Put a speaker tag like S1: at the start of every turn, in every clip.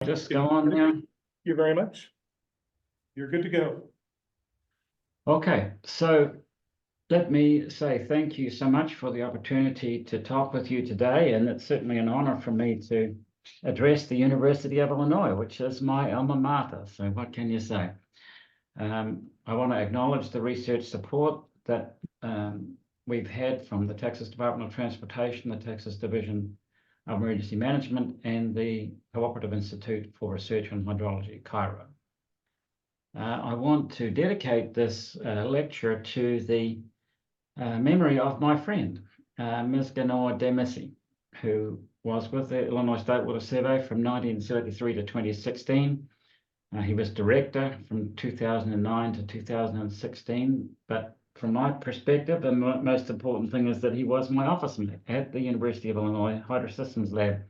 S1: Just go on now.
S2: Thank you very much. You're good to go.
S1: Okay, so let me say thank you so much for the opportunity to talk with you today, and it's certainly an honor for me to address the University of Illinois, which is my alma mater. So what can you say? I want to acknowledge the research support that we've had from the Texas Department of Transportation, the Texas Division of Emergency Management, and the Cooperative Institute for Research on Hydrology, Cairo. I want to dedicate this lecture to the memory of my friend, Ms. Ganoa Demisi, who was with the Illinois State Water Survey from 1973 to 2016. He was director from 2009 to 2016, but from my perspective, the most important thing is that he was my office mate at the University of Illinois Hydrosystems Lab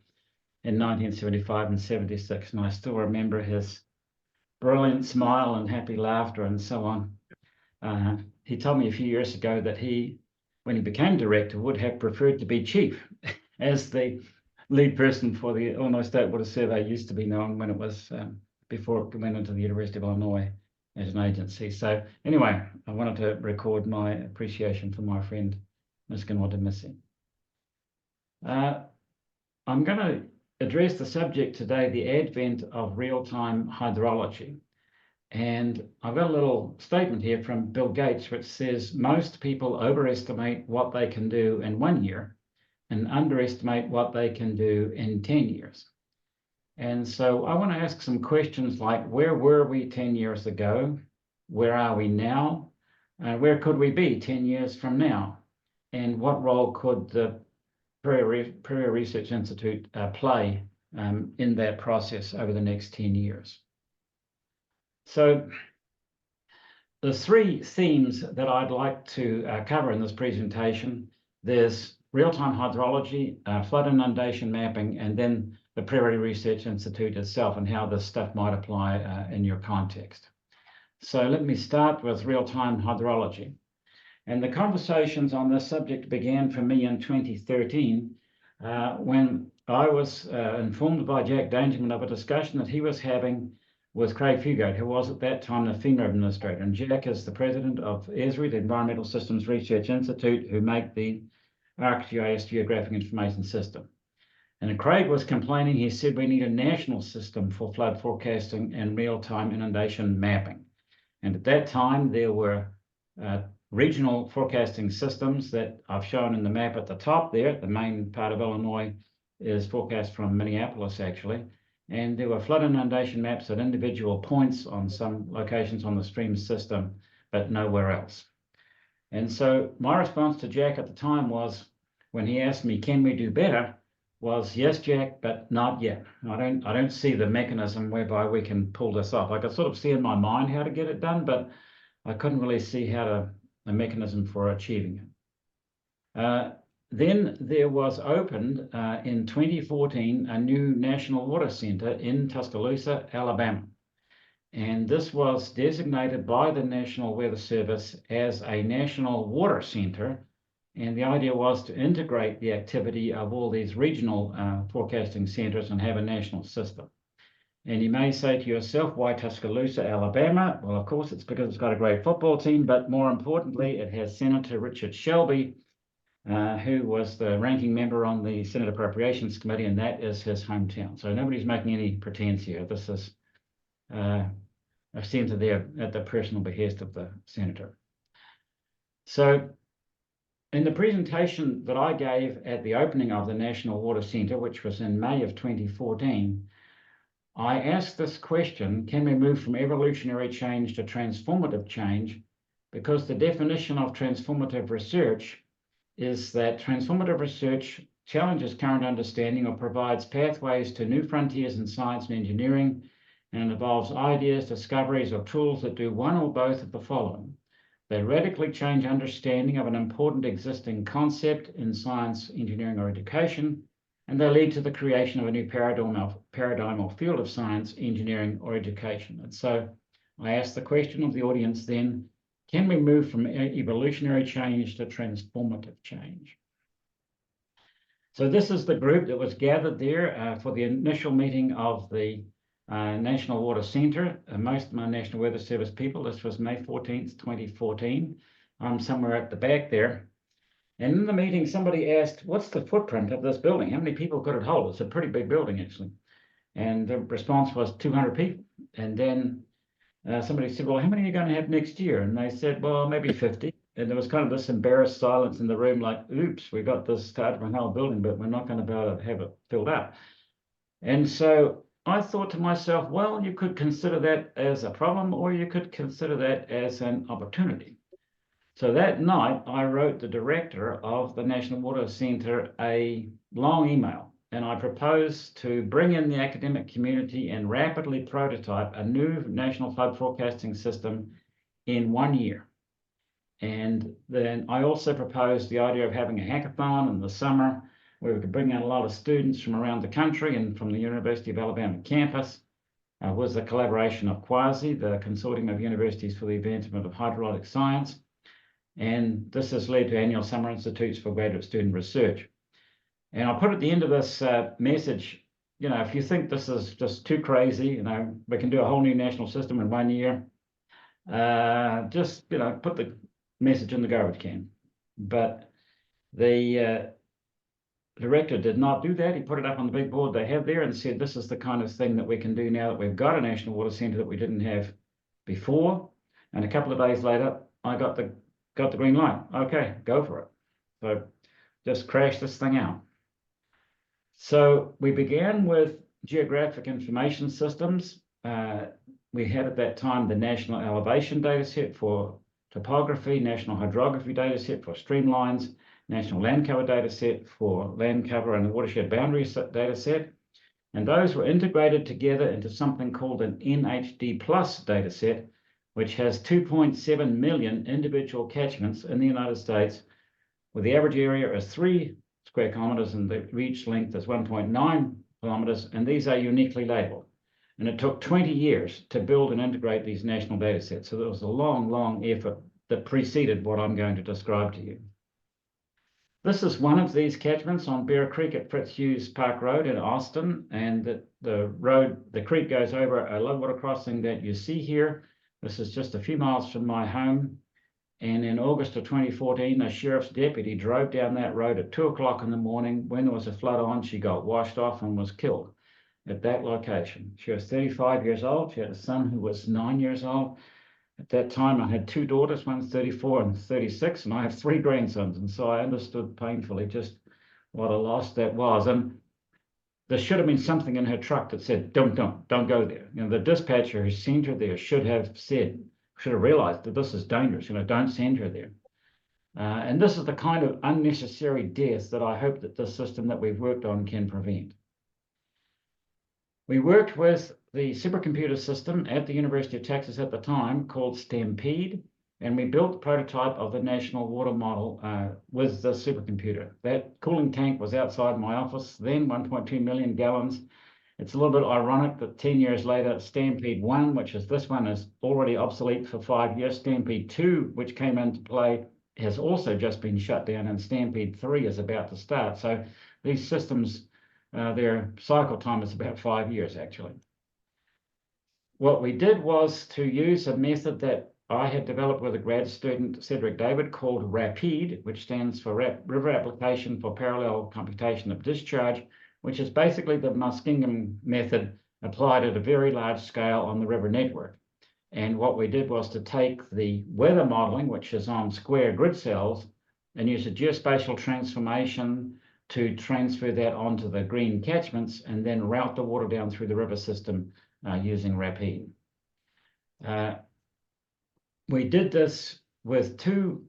S1: in 1975 and 76, and I still remember his brilliant smile and happy laughter and so on. He told me a few years ago that he, when he became director, would have preferred to be chief, as the lead person for the Illinois State Water Survey used to be known when it was before it went into the University of Illinois as an agency. So anyway, I wanted to record my appreciation for my friend, Ms. Ganoa Demisi. I'm going to address the subject today, the advent of real-time hydrology. And I've got a little statement here from Bill Gates, which says most people overestimate what they can do in 1 year and underestimate what they can do in 10 years. And so I want to ask some questions like, where were we 10 years ago? Where are we now? Where could we be 10 years from now? And what role could the Prairie Research Institute play in that process over the next 10 years? So the three themes that I'd like to cover in this presentation, there's real-time hydrology, flood inundation mapping, and then the Prairie Research Institute itself and how this stuff might apply in your context. So let me start with real-time hydrology. And the conversations on this subject began for me in 2013 when I was informed by Jack Dangerman of a discussion that he was having with Craig Fugate, who was at that time the FEMA administrator. And Jack is the president of ESRI, the Environmental Systems Research Institute, who make the ArcGIS Geographic Information System. And Craig was complaining, he said, we need a national system for flood forecasting and real-time inundation mapping. And at that time, there were regional forecasting systems that I've shown in the map at the top there. The main part of Illinois is forecast from Minneapolis, actually. And there were flood inundation maps at individual points on some locations on the stream system, but nowhere else. And so my response to Jack at the time was, when he asked me, can we do better, was yes, Jack, but not yet. I don't see the mechanism whereby we can pull this off. I could sort of see in my mind how to get it done, but I couldn't really see a mechanism for achieving it. Then there was opened in 2014 a new National Water Center in Tuscaloosa, Alabama. And this was designated by the National Weather Service as a national water center. And the idea was to integrate the activity of all these regional forecasting centers and have a national system. And you may say to yourself, why Tuscaloosa, Alabama? Well, of course, it's because it's got a great football team, but more importantly, it has Senator Richard Shelby, who was the ranking member on the Senate Appropriations Committee, and that is his hometown. So nobody's making any pretense here. This is a center there at the personal behest of the senator. So in the presentation that I gave at the opening of the National Water Center, which was in May of 2014, I asked this question, can we move from evolutionary change to transformative change? Because the definition of transformative research is that transformative research challenges current understanding or provides pathways to new frontiers in science and engineering, and it involves ideas, discoveries, or tools that do one or both of the following. They radically change understanding of an important existing concept in science, engineering, or education, and they lead to the creation of a new paradigm or field of science, engineering, or education. And so I asked the question of the audience then, can we move from evolutionary change to transformative change? So this is the group that was gathered there for the initial meeting of the National Water Centre. Most of my National Weather Service people, this was May 14th, 2014. I'm somewhere at the back there. And in the meeting, somebody asked, what's the footprint of this building? How many people could it hold? It's a pretty big building, actually. And the response was 200 people. And then somebody said, well, how many are you going to have next year? And they said, well, maybe 50. And there was kind of this embarrassed silence in the room, like, oops, we got this Taj Mahal building, but we're not going to be able to have it filled up. And so I thought to myself, well, you could consider that as a problem, or you could consider that as an opportunity. So that night, I wrote the director of the National Water Centre a long email, and I proposed to bring in the academic community and rapidly prototype a new national flood forecasting system in 1 year. And then I also proposed the idea of having a hackathon in the summer where we could bring in a lot of students from around the country and from the University of Alabama campus. Was the collaboration of Quasi, the Consortium of Universities for the Advancement of Hydrologic Science. And this has led to annual summer institutes for graduate student research. And I put at the end of this message, you know, if you think this is just too crazy, you know, we can do a whole new national system in 1 year, just, you know, put the message in the garbage can. But the director did not do that. He put it up on the big board they have there and said, this is the kind of thing that we can do now that we've got a National Water Centre that we didn't have before. And a couple of days later, I got the green light. Okay, go for it. So just crash this thing out. So we began with geographic information systems. We had at that time the National Elevation Data Set for topography, National Hydrography Data Set for streamlines, National Land Cover Data Set for land cover and watershed boundary data set. And those were integrated together into something called an NHD Plus data set, which has 2.7 million individual catchments in the United States, with the average area is 3 square kilometers and the reach length is 1.9 kilometers, and these are uniquely labeled. And it took 20 years to build and integrate these national data sets. So there was a long, long effort that preceded what I'm going to describe to you. This is one of these catchments on Bear Creek at Fitzhughes Park Road in Austin. And the creek goes over a low water crossing that you see here. This is just a few miles from my home. And in August of 2014, a sheriff's deputy drove down that road at 2 o'clock in the morning. When there was a flood on, she got washed off and was killed at that location. She was 35 years old. She had a son who was 9 years old. At that time, I had 2 daughters, one's 34 and 36, and I have 3 grandsons. And so I understood painfully just what a loss that was. And there should have been something in her truck that said, don't go there. You know, the dispatcher who sent her there should have realized that this is dangerous, you know, don't send her there. And this is the kind of unnecessary death that I hope that the system that we've worked on can prevent. We worked with the supercomputer system at the University of Texas at the time called Stampede, and we built the prototype of the national water model with the supercomputer. That cooling tank was outside my office then, 1.2 million gallons. It's a little bit ironic that 10 years later, Stampede 1, which is this one, is already obsolete for 5 years. Stampede 2, which came into play, has also just been shut down, and Stampede 3 is about to start. So these systems, their cycle time is about 5 years, actually. What we did was to use a method that I had developed with a grad student, Cedric David, called RAPID, which stands for River Application for Parallel Computation of Discharge, which is basically the Muskingum method applied at a very large scale on the river network. And what we did was to take the weather modeling, which is on square grid cells, and use a geospatial transformation to transfer that onto the green catchments and then route the water down through the river system using RAPID. We did this with 2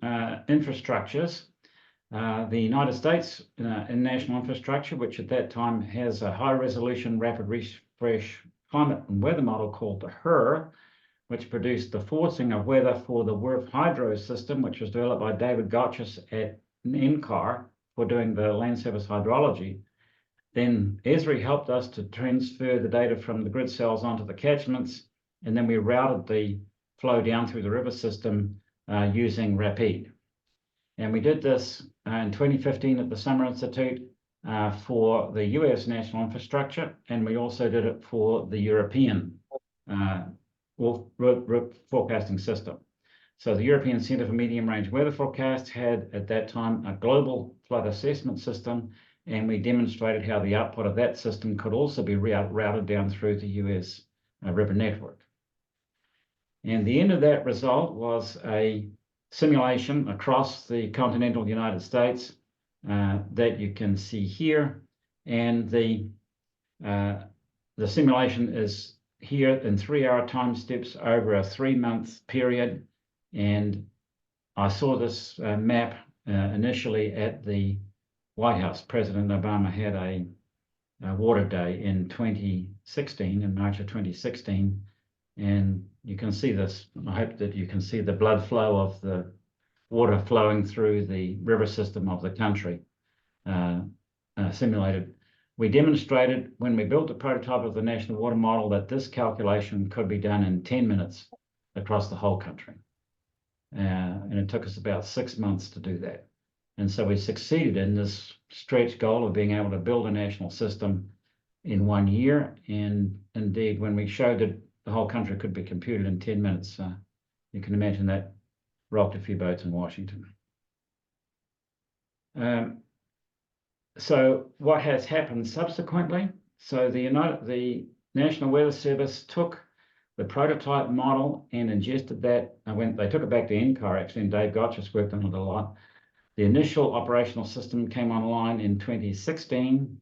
S1: infrastructures. The United States National Infrastructure, which at that time has a high-resolution rapid refresh climate and weather model called the HRRR, which produced the forcing of weather for the WRF hydro system, which was developed by David Gotchis at NCAR for doing the land surface hydrology. Then Esri helped us to transfer the data from the grid cells onto the catchments, and then we routed the flow down through the river system using RAPID. And we did this in 2015 at the Summer Institute. for the US national infrastructure, and we also did it for the European forecasting system. So the European Centre for Medium Range Weather Forecast had at that time a global flood assessment system, and we demonstrated how the output of that system could also be routed down through the US river network. And the end of that result was a simulation across the continental United States that you can see here. And the simulation is here in 3-hour time steps over a 3-month period. And I saw this map initially at the White House. President Obama had a water day in 2016, in March of 2016. And you can see this. I hope that you can see the blood flow of the water flowing through the river system of the country simulated. We demonstrated when we built the prototype of the National Water Model that this calculation could be done in 10 minutes across the whole country. And it took us about 6 months to do that. And so we succeeded in this stretch goal of being able to build a national system in 1 year. And indeed, when we showed that the whole country could be computed in 10 minutes, you can imagine that rocked a few boats in Washington. So what has happened subsequently? So the National Weather Service took the prototype model and ingested that. They took it back to NCAR, actually, and Dave Gotch's worked on it a lot. The initial operational system came online in 2016.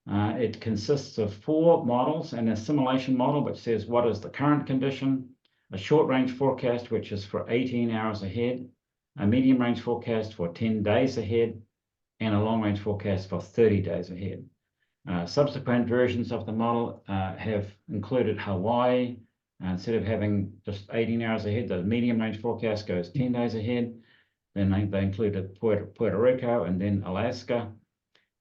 S1: It consists of 4 models and a simulation model, which says what is the current condition, a short-range forecast, which is for 18 hours ahead, a medium-range forecast for 10 days ahead, and a long-range forecast for 30 days ahead. Subsequent versions of the model have included Hawaii. Instead of having just 18 hours ahead, the medium-range forecast goes 10 days ahead. Then they included Puerto Rico and then Alaska.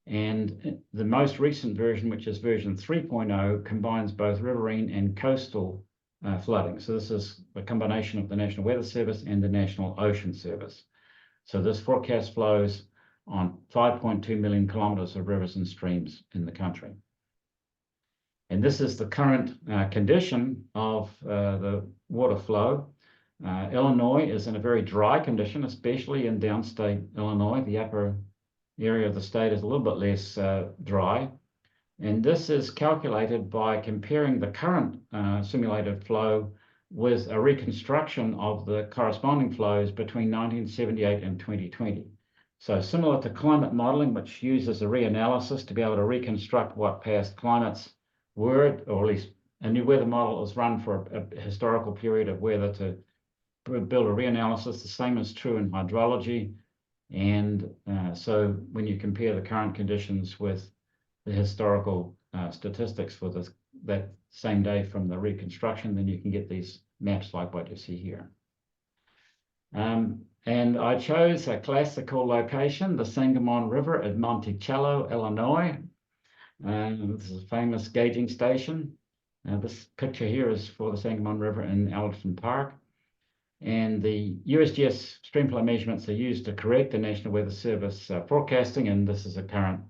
S1: And the most recent version, which is version 3.0, combines both riverine and coastal flooding. So this is a combination of the National Weather Service and the National Ocean Service. So this forecast flows on 5.2 million kilometers of rivers and streams in the country. And this is the current condition of the water flow. Illinois is in a very dry condition, especially in downstate Illinois. The upper area of the state is a little bit less dry. And this is calculated by comparing the current simulated flow with a reconstruction of the corresponding flows between 1978 and 2020. So similar to climate modeling, which uses a reanalysis to be able to reconstruct what past climates were, or at least a new weather model is run for a historical period of weather to build a reanalysis. The same is true in hydrology. And so when you compare the current conditions with the historical statistics for that same day from the reconstruction, then you can get these maps like what you see here. And I chose a classical location, the Sangamon River at Monticello, Illinois. This is a famous gauging station. This picture here is for the Sangamon River in Alderton Park. And the USGS streamflow measurements are used to correct the National Weather Service forecasting, and this is a current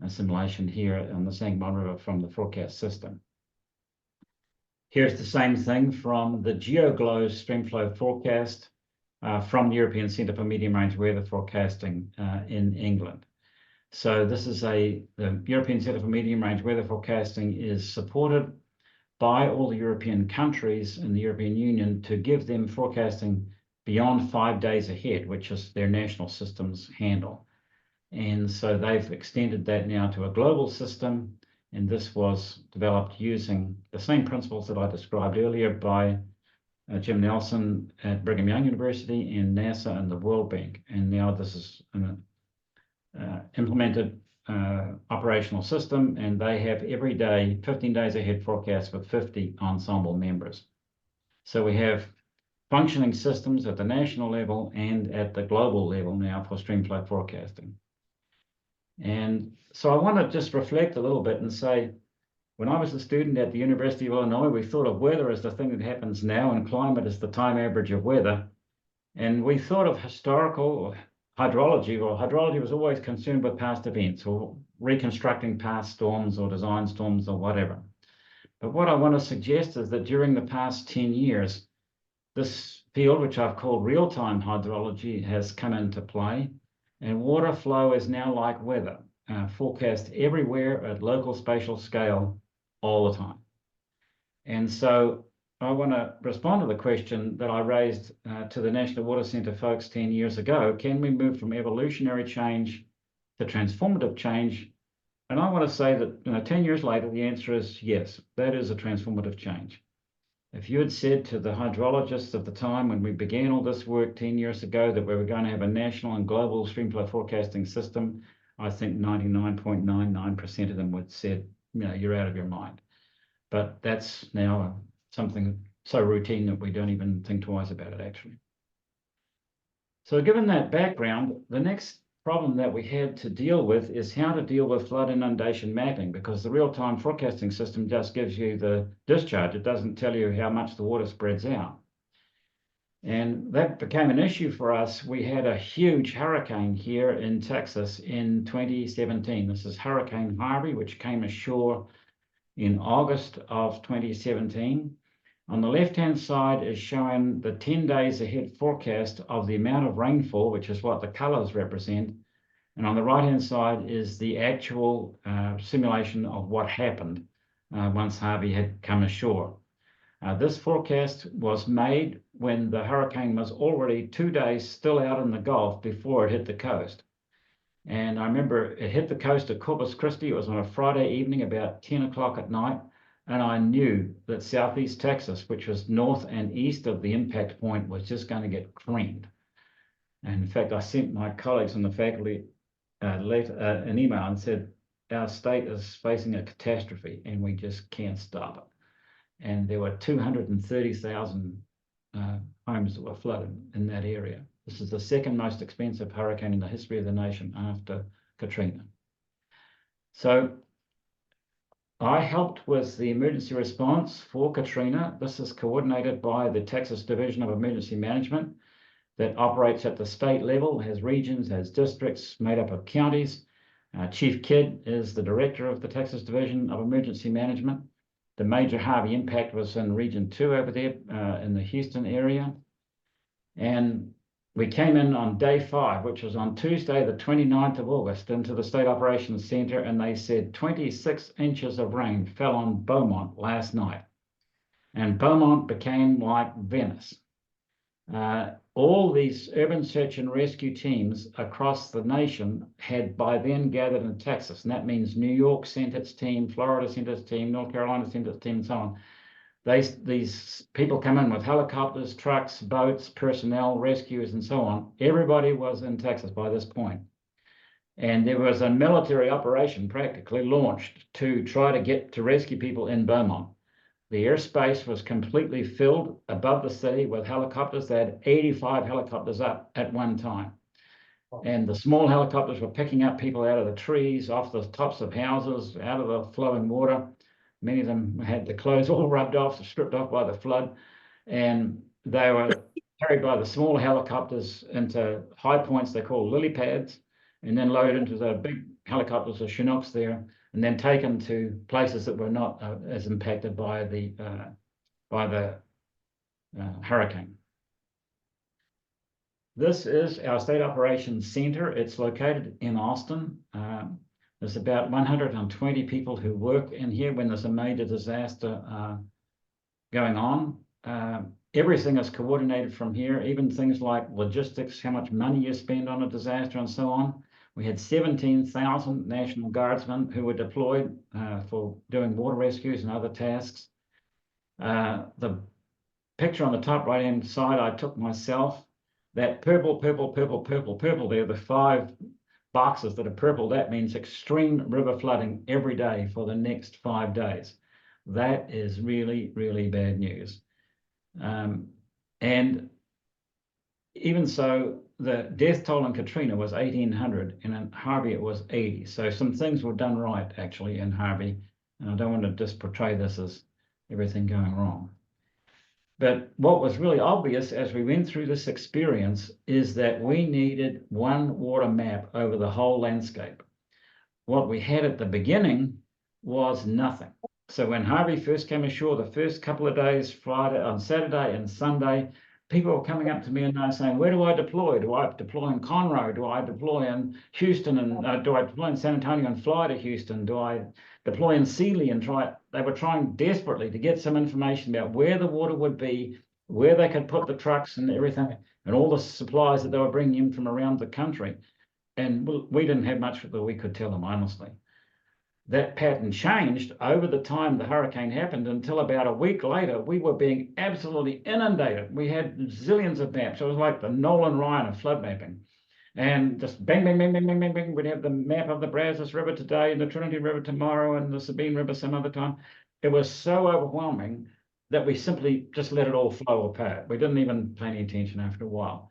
S1: simulation here on the Sangamon River from the forecast system. Here's the same thing from the GEOGLOWS streamflow forecast from the European Centre for Medium Range Weather Forecasting in England. So this is the European Centre for Medium Range Weather Forecasting is supported by all the European countries in the European Union to give them forecasting beyond 5 days ahead, which is their national systems handle. And so they've extended that now to a global system. And this was developed using the same principles that I described earlier by Jim Nelson at Brigham Young University and NASA and the World Bank. And now this is an implemented operational system, and they have every day 15 days ahead forecast with 50 ensemble members. So we have functioning systems at the national level and at the global level now for streamflow forecasting. And so I want to just reflect a little bit and say, when I was a student at the University of Illinois, we thought of weather as the thing that happens now and climate as the time average of weather. And we thought of historical hydrology. Well, hydrology was always concerned with past events, or reconstructing past storms or design storms or whatever. But what I want to suggest is that during the past 10 years, this field, which I've called real-time hydrology, has come into play, and water flow is now like weather, forecast everywhere at local spatial scale all the time. And so I want to respond to the question that I raised to the National Water Centre folks 10 years ago. Can we move from evolutionary change to transformative change? And I want to say that 10 years later, the answer is yes, that is a transformative change. If you had said to the hydrologists of the time when we began all this work 10 years ago that we were going to have a national and global streamflow forecasting system, I think 99.99% of them would have said, you're out of your mind. But that's now something so routine that we don't even think twice about it, actually. So given that background, the next problem that we had to deal with is how to deal with flood inundation mapping, because the real-time forecasting system just gives you the discharge. It doesn't tell you how much the water spreads out. And that became an issue for us. We had a huge hurricane here in Texas in 2017. This is Hurricane Harvey, which came ashore in August of 2017. On the left-hand side is showing the 10 days ahead forecast of the amount of rainfall, which is what the colors represent. And on the right-hand side is the actual simulation of what happened once Harvey had come ashore. This forecast was made when the hurricane was already 2 days still out in the Gulf before it hit the coast. And I remember it hit the coast of Corpus Christi. It was on a Friday evening about 10 o'clock at night. And I knew that Southeast Texas, which was north and east of the impact point, was just going to get creamed. And in fact, I sent my colleagues on the faculty an email and said, our state is facing a catastrophe and we just can't stop it. And there were 230,000 homes that were flooded in that area. This is the second most expensive hurricane in the history of the nation after Katrina. So I helped with the emergency response for Katrina. This is coordinated by the Texas Division of Emergency Management that operates at the state level, has regions, has districts made up of counties. Chief Kidd is the director of the Texas Division of Emergency Management. The major Harvey impact was in Region 2 over there in the Houston area. And we came in on day 5, which was on Tuesday, the 29th of August, into the State Operations Center, and they said 26 inches of rain fell on Beaumont last night. And Beaumont became like Venice. All these urban search and rescue teams across the nation had by then gathered in Texas, and that means New York sent its team, Florida sent its team, North Carolina sent its team, and so on. These people come in with helicopters, trucks, boats, personnel, rescuers, and so on. Everybody was in Texas by this point. And there was a military operation practically launched to try to get to rescue people in Beaumont. The airspace was completely filled above the city with helicopters. They had 85 helicopters up at one time. And the small helicopters were picking up people out of the trees, off the tops of houses, out of the flowing water. Many of them had the clothes all rubbed off, stripped off by the flood. And they were carried by the small helicopters into high points they call lily pads, and then loaded into the big helicopters or Chinooks there, and then taken to places that were not as impacted by the hurricane. This is our State Operations Center. It's located in Austin. There's about 120 people who work in here when there's a major disaster going on. Everything is coordinated from here, even things like logistics, how much money you spend on a disaster and so on. We had 17,000 National Guardsmen who were deployed for doing water rescues and other tasks. The picture on the top right-hand side, I took myself. That purple there, the 5 boxes that are purple, that means extreme river flooding every day for the next 5 days. That is really, really bad news. And even so, the death toll in Katrina was 1,800, and in Harvey it was 80. So some things were done right, actually, in Harvey. And I don't want to just portray this as everything going wrong. But what was really obvious as we went through this experience is that we needed one water map over the whole landscape. what we had at the beginning was nothing. So when Harvey first came ashore, the first couple of days, Friday, on Saturday and Sunday, people were coming up to me and they were saying, where do I deploy? Do I deploy in Conroe? Do I deploy in Houston? And do I deploy in San Antonio and fly to Houston? Do I deploy in Sealy and try? They were trying desperately to get some information about where the water would be, where they could put the trucks and everything, and all the supplies that they were bringing in from around the country. And we didn't have much that we could tell them, honestly. That pattern changed over the time the hurricane happened until about a week later, we were being absolutely inundated. We had zillions of maps. It was like the Nolan Ryan of flood mapping. And just bang, bang, bang, bang, bang, bang, bang. We'd have the map of the Brazos River today and the Trinity River tomorrow and the Sabine River some other time. It was so overwhelming that we simply just let it all flow apart. We didn't even pay any attention after a while.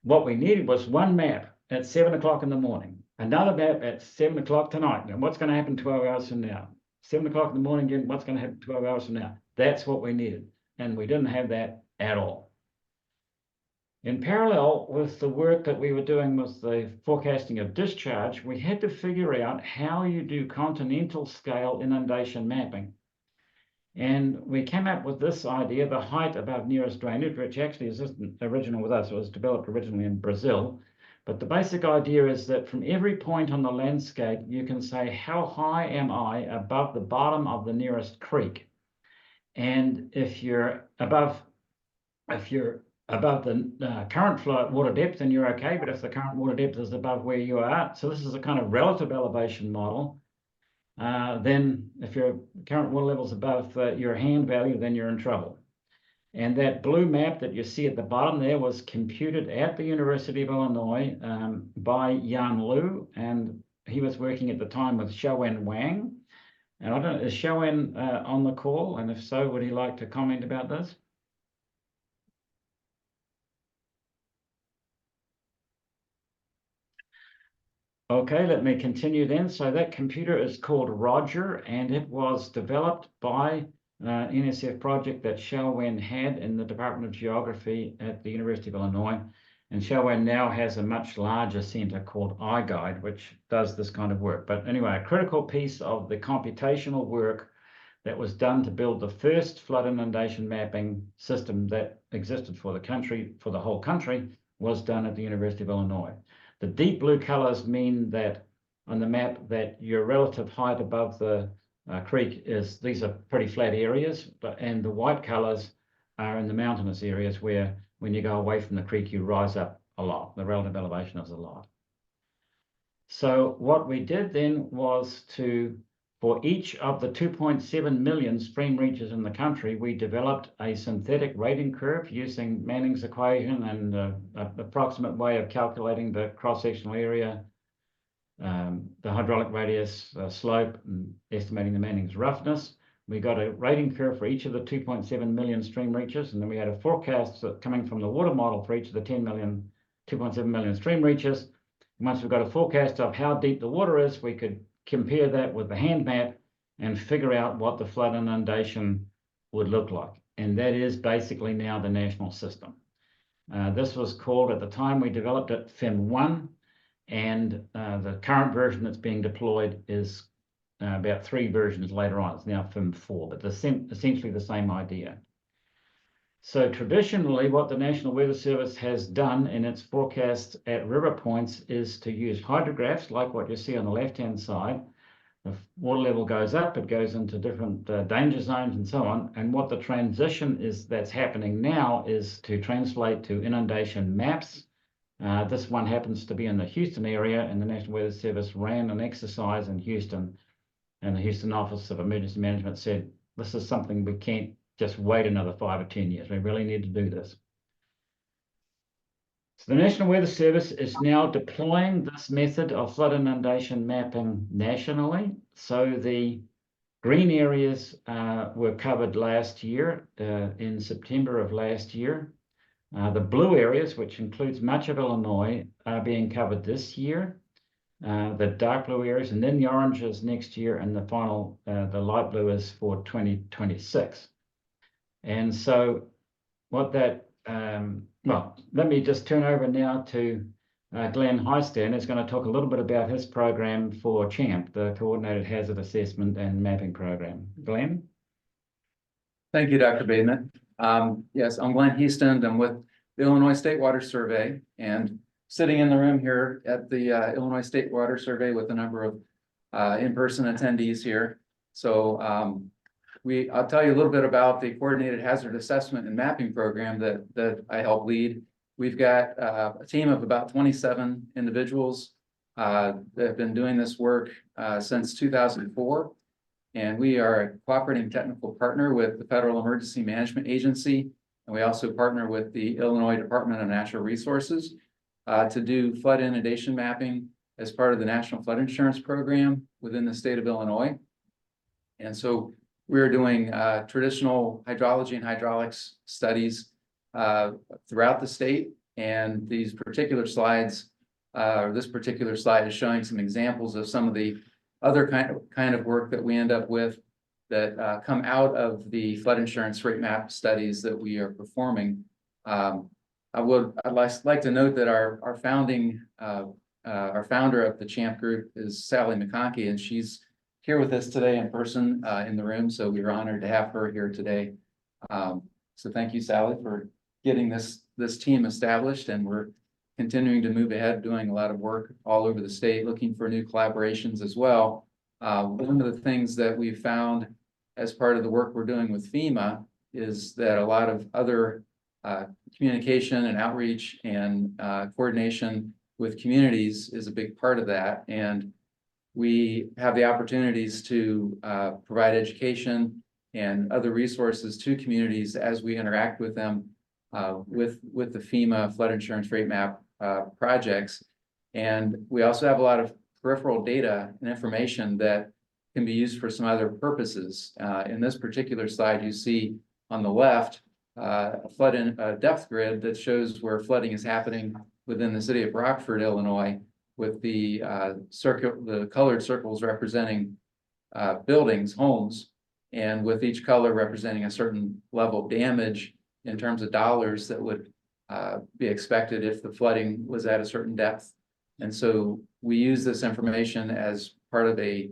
S1: What we needed was one map at 7 o'clock in the morning, another map at 7 o'clock tonight. And what's going to happen 12 hours from now? 7 o'clock in the morning again, what's going to happen 12 hours from now? That's what we needed. And we didn't have that at all. In parallel with the work that we were doing with the forecasting of discharge, we had to figure out how you do continental scale inundation mapping. And we came up with this idea, the height above nearest drainage, which actually isn't original with us. It was developed originally in Brazil. But the basic idea is that from every point on the landscape, you can say, how high am I above the bottom of the nearest creek? And if you're above the current flow water depth, then you're okay. But if the current water depth is above where you are, so this is a kind of relative elevation model. Then if your current water level is above your hand value, then you're in trouble. And that blue map that you see at the bottom there was computed at the University of Illinois by Yan Liu, and he was working at the time with Xiaowen Wang. And I don't know, is Xiaowen on the call? And if so, would he like to comment about this? Okay, let me continue then. So that computer is called Roger, and it was developed by NSF project that Xiaowen had in the Department of Geography at the University of Illinois. And Xiaowen now has a much larger center called iGuide, which does this kind of work. But anyway, a critical piece of the computational work that was done to build the first flood inundation mapping system that existed for the country, for the whole country, was done at the University of Illinois. The deep blue colors mean that on the map that your relative height above the creek is, these are pretty flat areas, and the white colors are in the mountainous areas where when you go away from the creek, you rise up a lot. The relative elevation is a lot. So what we did then was for each of the 2.7 million stream reaches in the country, we developed a synthetic rating curve using Manning's equation and an approximate way of calculating the cross-sectional area, the hydraulic radius, slope, and estimating the Manning's roughness. We got a rating curve for each of the 2.7 million stream reaches, and then we had a forecast coming from the water model for each of the 2.7 million stream reaches. Once we've got a forecast of how deep the water is, we could compare that with the hand map and figure out what the flood inundation would look like. And that is basically now the national system. This was called, at the time we developed it, FIM1, and the current version that's being deployed is about 3 versions later on. It's now FIM4, but essentially the same idea. So traditionally, what the National Weather Service has done in its forecasts at river points is to use hydrographs, like what you see on the left-hand side. The water level goes up, it goes into different danger zones and so on. And what the transition is that's happening now is to translate to inundation maps. This one happens to be in the Houston area, and the National Weather Service ran an exercise in Houston, and the Houston Office of Emergency Management said, this is something we can't just wait another 5 or 10 years. We really need to do this. So the National Weather Service is now deploying this method of flood inundation mapping nationally. So the green areas were covered last year, in September of last year. The blue areas, which includes much of Illinois, are being covered this year. The dark blue areas, and then the oranges next year, and the final, the light blue is for 2026. And so what that, well, let me just turn over now to Glenn Heisten is going to talk a little bit about his program for CHAMP, the Coordinated Hazard Assessment and Mapping Program. Glenn?
S3: Thank you, Dr. Maidment. Yes, I'm Glenn Heaston. I'm with the Illinois State Water Survey, and sitting in the room here at the Illinois State Water Survey with a number of in-person attendees here. So I'll tell you a little bit about the Coordinated Hazard Assessment and Mapping Program that I help lead. We've got a team of about 27 individuals that have been doing this work since 2004. And we are a cooperating technical partner with the Federal Emergency Management Agency. And we also partner with the Illinois Department of Natural Resources to do flood inundation mapping as part of the National Flood Insurance Program within the state of Illinois. And so we're doing traditional hydrology and hydraulics studies throughout the state. And these particular slides, this particular slide is showing some examples of some of the other kind of work that we end up with that come out of the flood insurance rate map studies that we are performing. I'd like to note that our founder of the CHAMP group is Sally McConkey, and she's here with us today in person in the room. So we are honored to have her here today. So thank you, Sally, for getting this team established, and we're continuing to move ahead, doing a lot of work all over the state, looking for new collaborations as well. One of the things that we've found as part of the work we're doing with FEMA is that a lot of other communication and outreach and coordination with communities is a big part of that. And we have the opportunities to provide education and other resources to communities as we interact with them with the FEMA flood insurance rate map projects. And we also have a lot of peripheral data and information that can be used for some other purposes. In this particular slide, you see on the left a flood depth grid that shows where flooding is happening within the city of Rockford, Illinois, with the colored circles representing buildings, homes, and with each color representing a certain level of damage in terms of dollars that would be expected if the flooding was at a certain depth. And so we use this information as part of a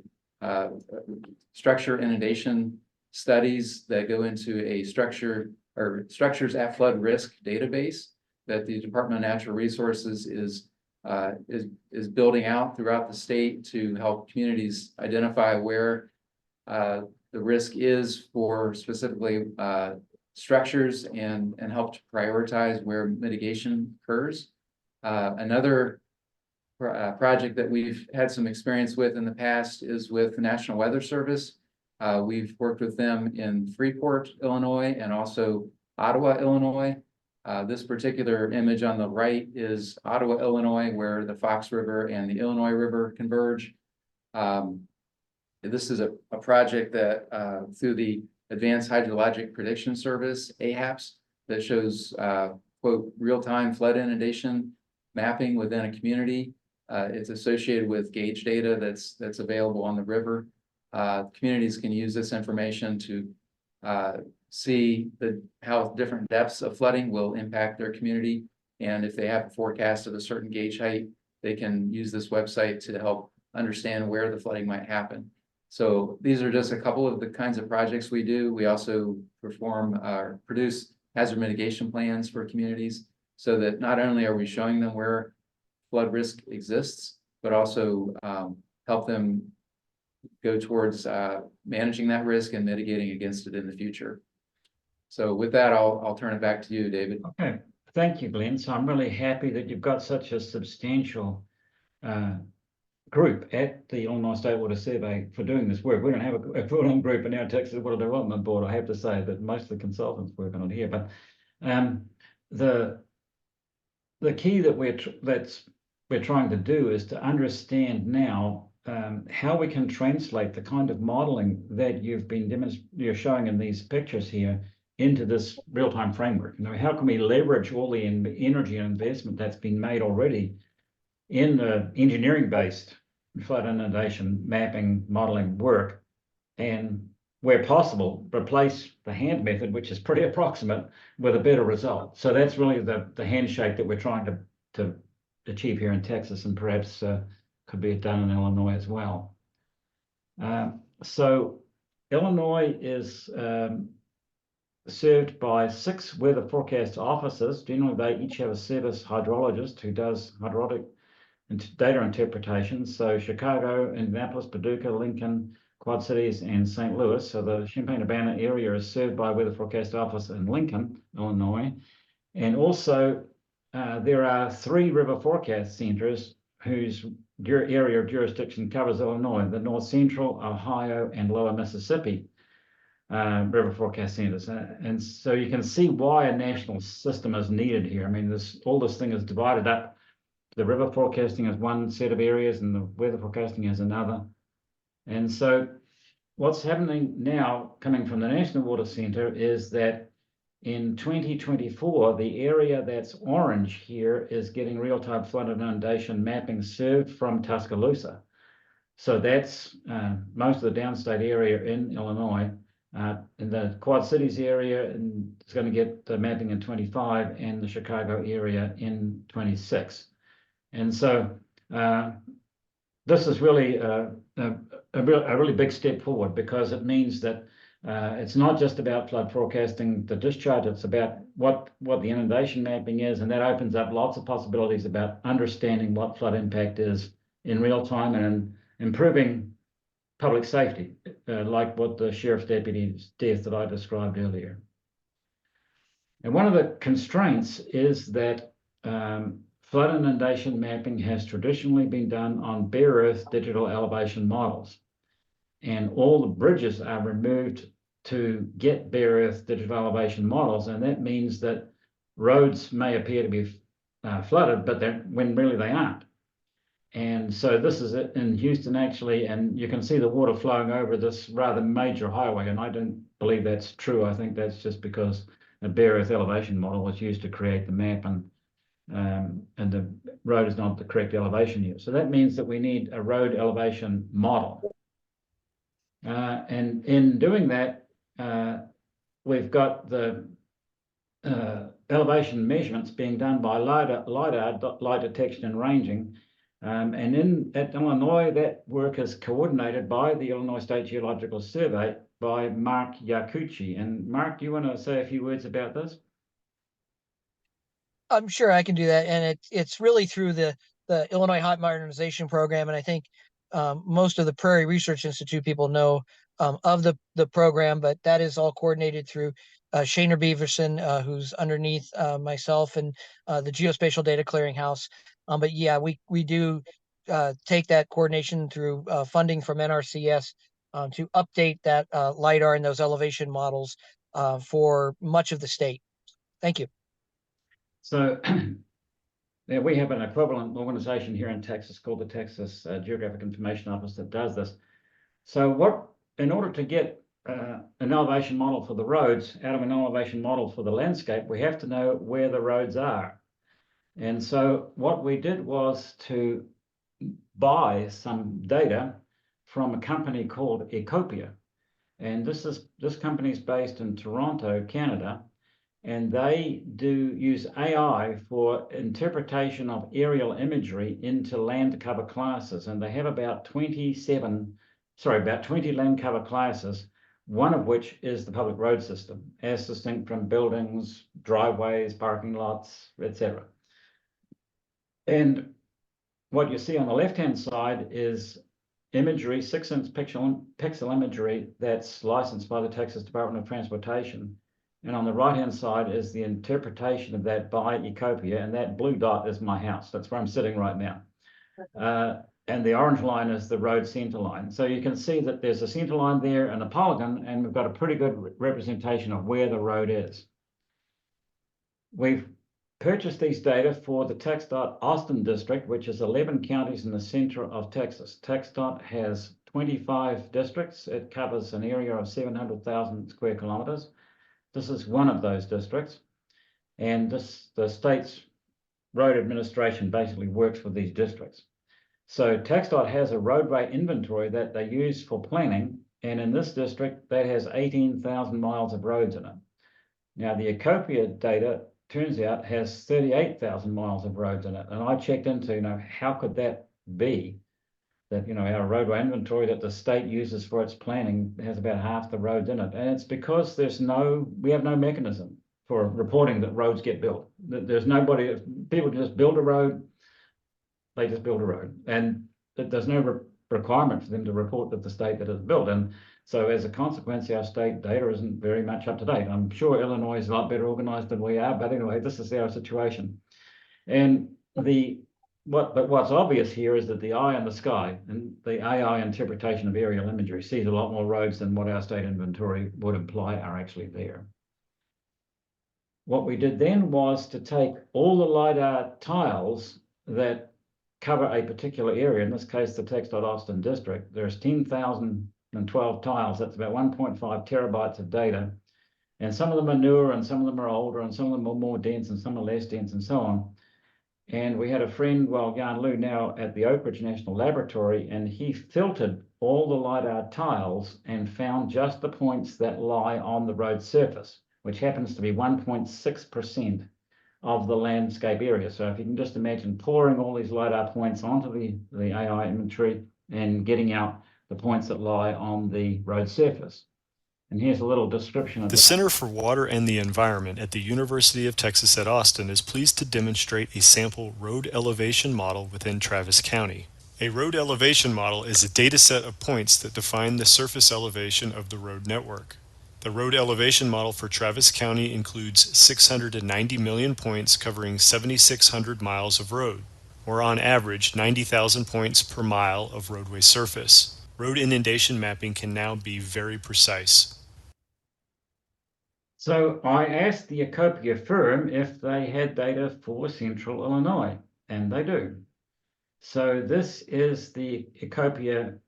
S3: structure inundation studies that go into a structures at flood risk database that the Department of Natural Resources is building out throughout the state to help communities identify where the risk is for specifically structures and help to prioritize where mitigation occurs. Another project that we've had some experience with in the past is with the National Weather Service. We've worked with them in Freeport, Illinois, and also Ottawa, Illinois. This particular image on the right is Ottawa, Illinois, where the Fox River and the Illinois River converge. This is a project that through the Advanced Hydrologic Prediction Service, AHAPS, that shows, quote, real-time flood inundation mapping within a community. It's associated with gauge data that's available on the river. Communities can use this information to see how different depths of flooding will impact their community. And if they have a forecast of a certain gauge height, they can use this website to help understand where the flooding might happen. So these are just a couple of the kinds of projects we do. We also produce hazard mitigation plans for communities so that not only are we showing them where flood risk exists, but also help them go towards managing that risk and mitigating against it in the future. So with that, I'll turn it back to you, David.
S1: Okay, thank you, Glenn. So I'm really happy that you've got such a substantial group at the Illinois State Water Survey for doing this work. We don't have a full-on group in our Texas Water Development Board, I have to say, but most of the consultants work on it here. But the key that we're trying to do is to understand now how we can translate the kind of modeling that you're showing in these pictures here into this real-time framework. You know, how can we leverage all the energy and investment that's been made already in the engineering-based flood inundation mapping modeling work, and where possible, replace the hand method, which is pretty approximate, with a better result. So that's really the handshake that we're trying to achieve here in Texas, and perhaps could be done in Illinois as well. So Illinois is served by 6 weather forecast offices. Generally, they each have a service hydrologist who does hydrologic data interpretation. So Chicago, Indianapolis, Paducah, Lincoln, Quad Cities, and St. Louis. So the Champaign-Urbana area is served by a weather forecast office in Lincoln, Illinois. And also there are 3 river forecast centers whose area of jurisdiction covers Illinois: the North Central, Ohio, and Lower Mississippi river forecast centers. And so you can see why a national system is needed here. I mean, all this thing is divided up. The river forecasting is one set of areas and the weather forecasting is another. And so what's happening now, coming from the National Water Center, is that in 2024, the area that's orange here is getting real-time flood and inundation mapping served from Tuscaloosa. So that's most of the downstate area in Illinois. In the Quad Cities area, and it's going to get the mapping in 25, and the Chicago area in 26. And so this is really a really big step forward, because it means that it's not just about flood forecasting the discharge, it's about what the inundation mapping is, and that opens up lots of possibilities about understanding what flood impact is in real time and improving public safety, like what the sheriff's deputy's death that I described earlier. And one of the constraints is that flood inundation mapping has traditionally been done on bare earth digital elevation models. And all the bridges are removed to get bare earth digital elevation models. And that means that roads may appear to be flooded, but when really they aren't. And so this is it in Houston, actually, and you can see the water flowing over this rather major highway. And I don't believe that's true. I think that's just because a bare earth elevation model was used to create the map, and the road is not the correct elevation here. So that means that we need a road elevation model. And in doing that, we've got the elevation measurements being done by LiDAR, light detection and ranging. And at Illinois, that work is coordinated by the Illinois State Geological Survey by Mark Yakuchi. And Mark, do you want to say a few words about this?
S4: I'm sure I can do that. And it's really through the Illinois Hot Modernization Program. And I think most of the Prairie Research Institute people know of the program, but that is all coordinated through Shaner Beaverson, who's underneath myself, and the Geospatial Data Clearinghouse. But yeah, we do take that coordination through funding from NRCS to update that LiDAR and those elevation models for much of the state. Thank you.
S1: So yeah, we have an equivalent organization here in Texas called the Texas Geographic Information Office that does this. So in order to get an elevation model for the roads out of an elevation model for the landscape, we have to know where the roads are. And so what we did was to buy some data from a company called Ecopia. And this company is based in Toronto, Canada, and they do use AI for interpretation of aerial imagery into land cover classes. And they have about 20 land cover classes, one of which is the public road system, as distinct from buildings, driveways, parking lots, etc. And what you see on the left-hand side is imagery, 6-inch pixel imagery that's licensed by the Texas Department of Transportation. And on the right-hand side is the interpretation of that by Ecopia, and that blue dot is my house. That's where I'm sitting right now. And the orange line is the road center line. So you can see that there's a center line there and a polygon, and we've got a pretty good representation of where the road is. We've purchased these data for the TxDOT Austin district, which is 11 counties in the center of Texas. TxDOT has 25 districts. It covers an area of 700,000 square kilometers. This is one of those districts. And the state's road administration basically works with these districts. So TxDOT has a roadway inventory that they use for planning. And in this district, that has 18,000 miles of roads in it. Now, the Ecopia data turns out, has 38,000 miles of roads in it. And I checked into, how could that be? That, our roadway inventory that the state uses for its planning has about half the roads in it. And it's because we have no mechanism for reporting that roads get built. There's nobody, people just build a road, they just build a road. And there's no requirement for them to report that the state that it's built. And so as a consequence, our state data isn't very much up to date. I'm sure Illinois is a lot better organized than we are, but anyway, this is our situation. And what's obvious here is that the eye in the sky and the AI interpretation of aerial imagery sees a lot more roads than what our state inventory would imply are actually there. What we did then was to take all the LiDAR tiles that cover a particular area, in this case, the TxDOT Austin district. There's 10,012 tiles. That's about 1.5 terabytes of data. And some of them are newer and some of them are older and some of them are more dense and some are less dense and so on. And we had a friend, Yan Lu, now at the Oak Ridge National Laboratory, and he filtered all the LiDAR tiles and found just the points that lie on the road surface, which happens to be 1.6% of the landscape area. So if you can just imagine pouring all these LiDAR points onto the AI inventory and getting out the points that lie on the road surface. And here's a little description of
S5: The Center for Water and the Environment at the University of Texas at Austin is pleased to demonstrate a sample road elevation model within Travis County. A road elevation model is a data set of points that define the surface elevation of the road network. The road elevation model for Travis County includes 690 million points covering 7,600 miles of road, or on average 90,000 points per mile of roadway surface. Road inundation mapping can now be very precise.
S1: So I asked the Ecopia firm if they had data for central Illinois, and they do. So this is the Ecopia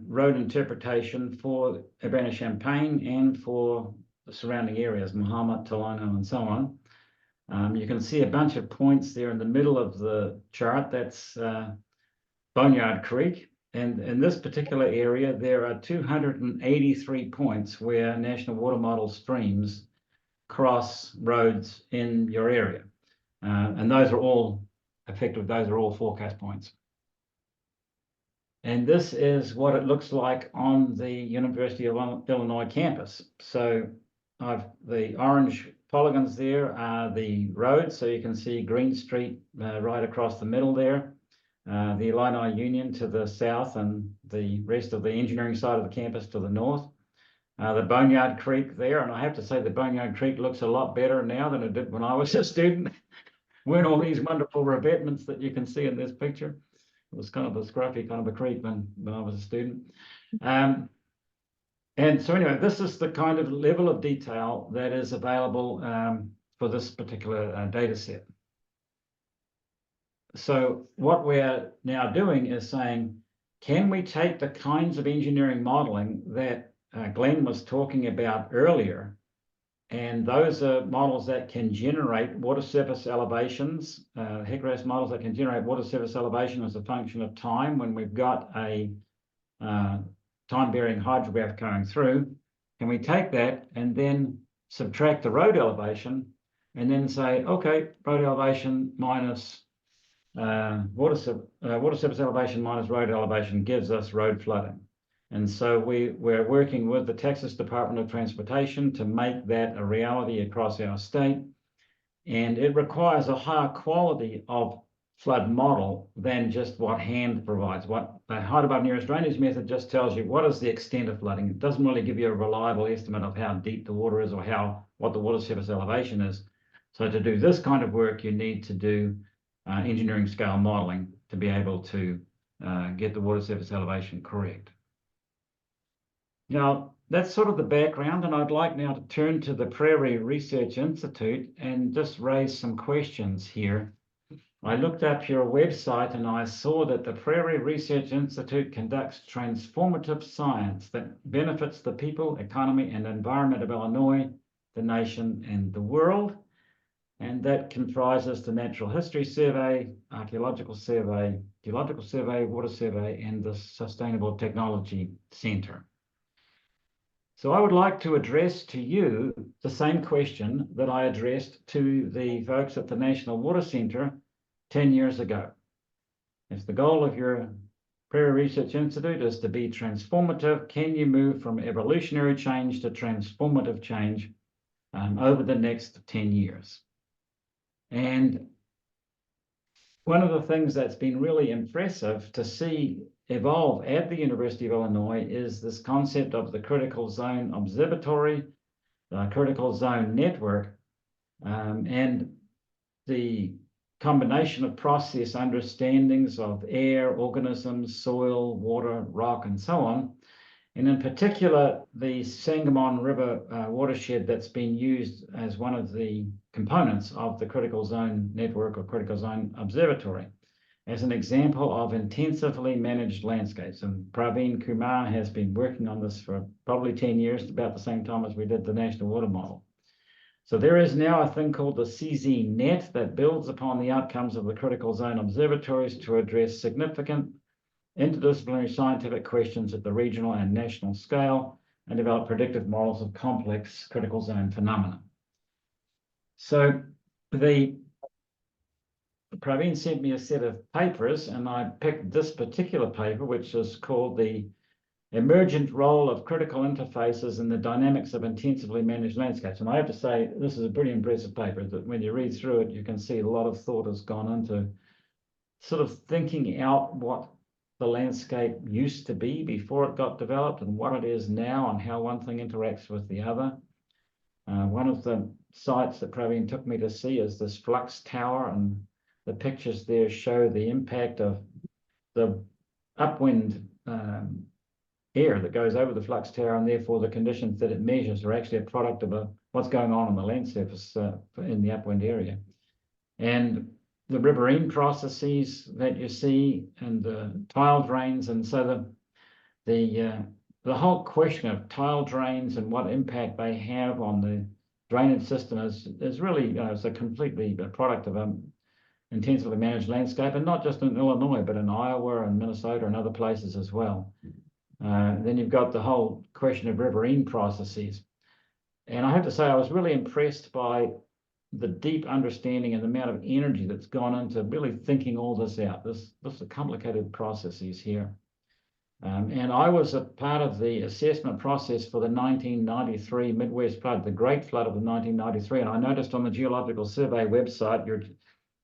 S1: road interpretation for Urbana-Champaign and for the surrounding areas, Mahomet, Tolono, and so on. You can see a bunch of points there in the middle of the chart. That's Boneyard Creek. And in this particular area, there are 283 points where National Water Model streams cross roads in your area. And those are all effective, those are all forecast points. And this is what it looks like on the University of Illinois campus. So the orange polygons there are the roads. So you can see Green Street right across the middle there, the Illinois Union to the south and the rest of the engineering side of the campus to the north. The Boneyard Creek there, and I have to say the Boneyard Creek looks a lot better now than it did when I was a student. Weren't all these wonderful revetments that you can see in this picture. It was kind of a scruffy kind of a creek when I was a student. And so anyway, this is the kind of level of detail that is available for this particular data set. So what we're now doing is saying, can we take the kinds of engineering modeling that Glenn was talking about earlier, and those are models that can generate water surface elevations, HECRAS models that can generate water surface elevation as a function of time when we've got a time-varying hydrograph going through. Can we take that and then subtract the road elevation and then say, okay, road elevation minus water surface elevation minus road elevation gives us road flooding. And so we're working with the Texas Department of Transportation to make that a reality across our state. And it requires a higher quality of flood model than just what HAND provides. What the height above nearest drainage method just tells you what is the extent of flooding. It doesn't really give you a reliable estimate of how deep the water is or what the water surface elevation is. So to do this kind of work, you need to do engineering scale modeling to be able to get the water surface elevation correct. Now, that's sort of the background, and I'd like now to turn to the Prairie Research Institute and just raise some questions here. I looked up your website and I saw that the Prairie Research Institute conducts transformative science that benefits the people, economy, and environment of Illinois, the nation, and the world. And that comprises the Natural History Survey, Archaeological Survey, Geological Survey, Water Survey, and the Sustainable Technology Center. So I would like to address to you the same question that I addressed to the folks at the National Water Centre 10 years ago. If the goal of your Prairie Research Institute is to be transformative, can you move from evolutionary change to transformative change over the next 10 years? And one of the things that's been really impressive to see evolve at the University of Illinois is this concept of the critical zone observatory, the critical zone network, and the combination of process understandings of air, organisms, soil, water, rock, and so on. And in particular, the Sangamon River watershed that's been used as one of the components of the critical zone network or critical zone observatory as an example of intensively managed landscapes. And Praveen Kumar has been working on this for probably 10 years, about the same time as we did the National Water Model. So there is now a thing called the CZNet that builds upon the outcomes of the critical zone observatories to address significant interdisciplinary scientific questions at the regional and national scale and develop predictive models of complex critical zone phenomena. So Praveen sent me a set of papers, and I picked this particular paper, which is called the Emergent Role of Critical Interfaces in the Dynamics of Intensively Managed Landscapes. And I have to say, this is a pretty impressive paper that when you read through it, you can see a lot of thought has gone into sort of thinking out what the landscape used to be before it got developed and what it is now and how one thing interacts with the other. One of the sites that Praveen took me to see is this flux tower, and the pictures there show the impact of the upwind air that goes over the flux tower, and therefore the conditions that it measures are actually a product of what's going on the land surface in the upwind area. And the riverine processes that you see and the tile drains, and so the whole question of tile drains and what impact they have on the drainage system is really it's a completely a product of intensively managed landscape, and not just in Illinois, but in Iowa and Minnesota and other places as well. Then you've got the whole question of riverine processes. And I have to say, I was really impressed by the deep understanding and the amount of energy that's gone into really thinking all this out. This is a complicated processes here. And I was a part of the assessment process for the 1993 Midwest flood, the Great Flood of the 1993. And I noticed on the Geological Survey website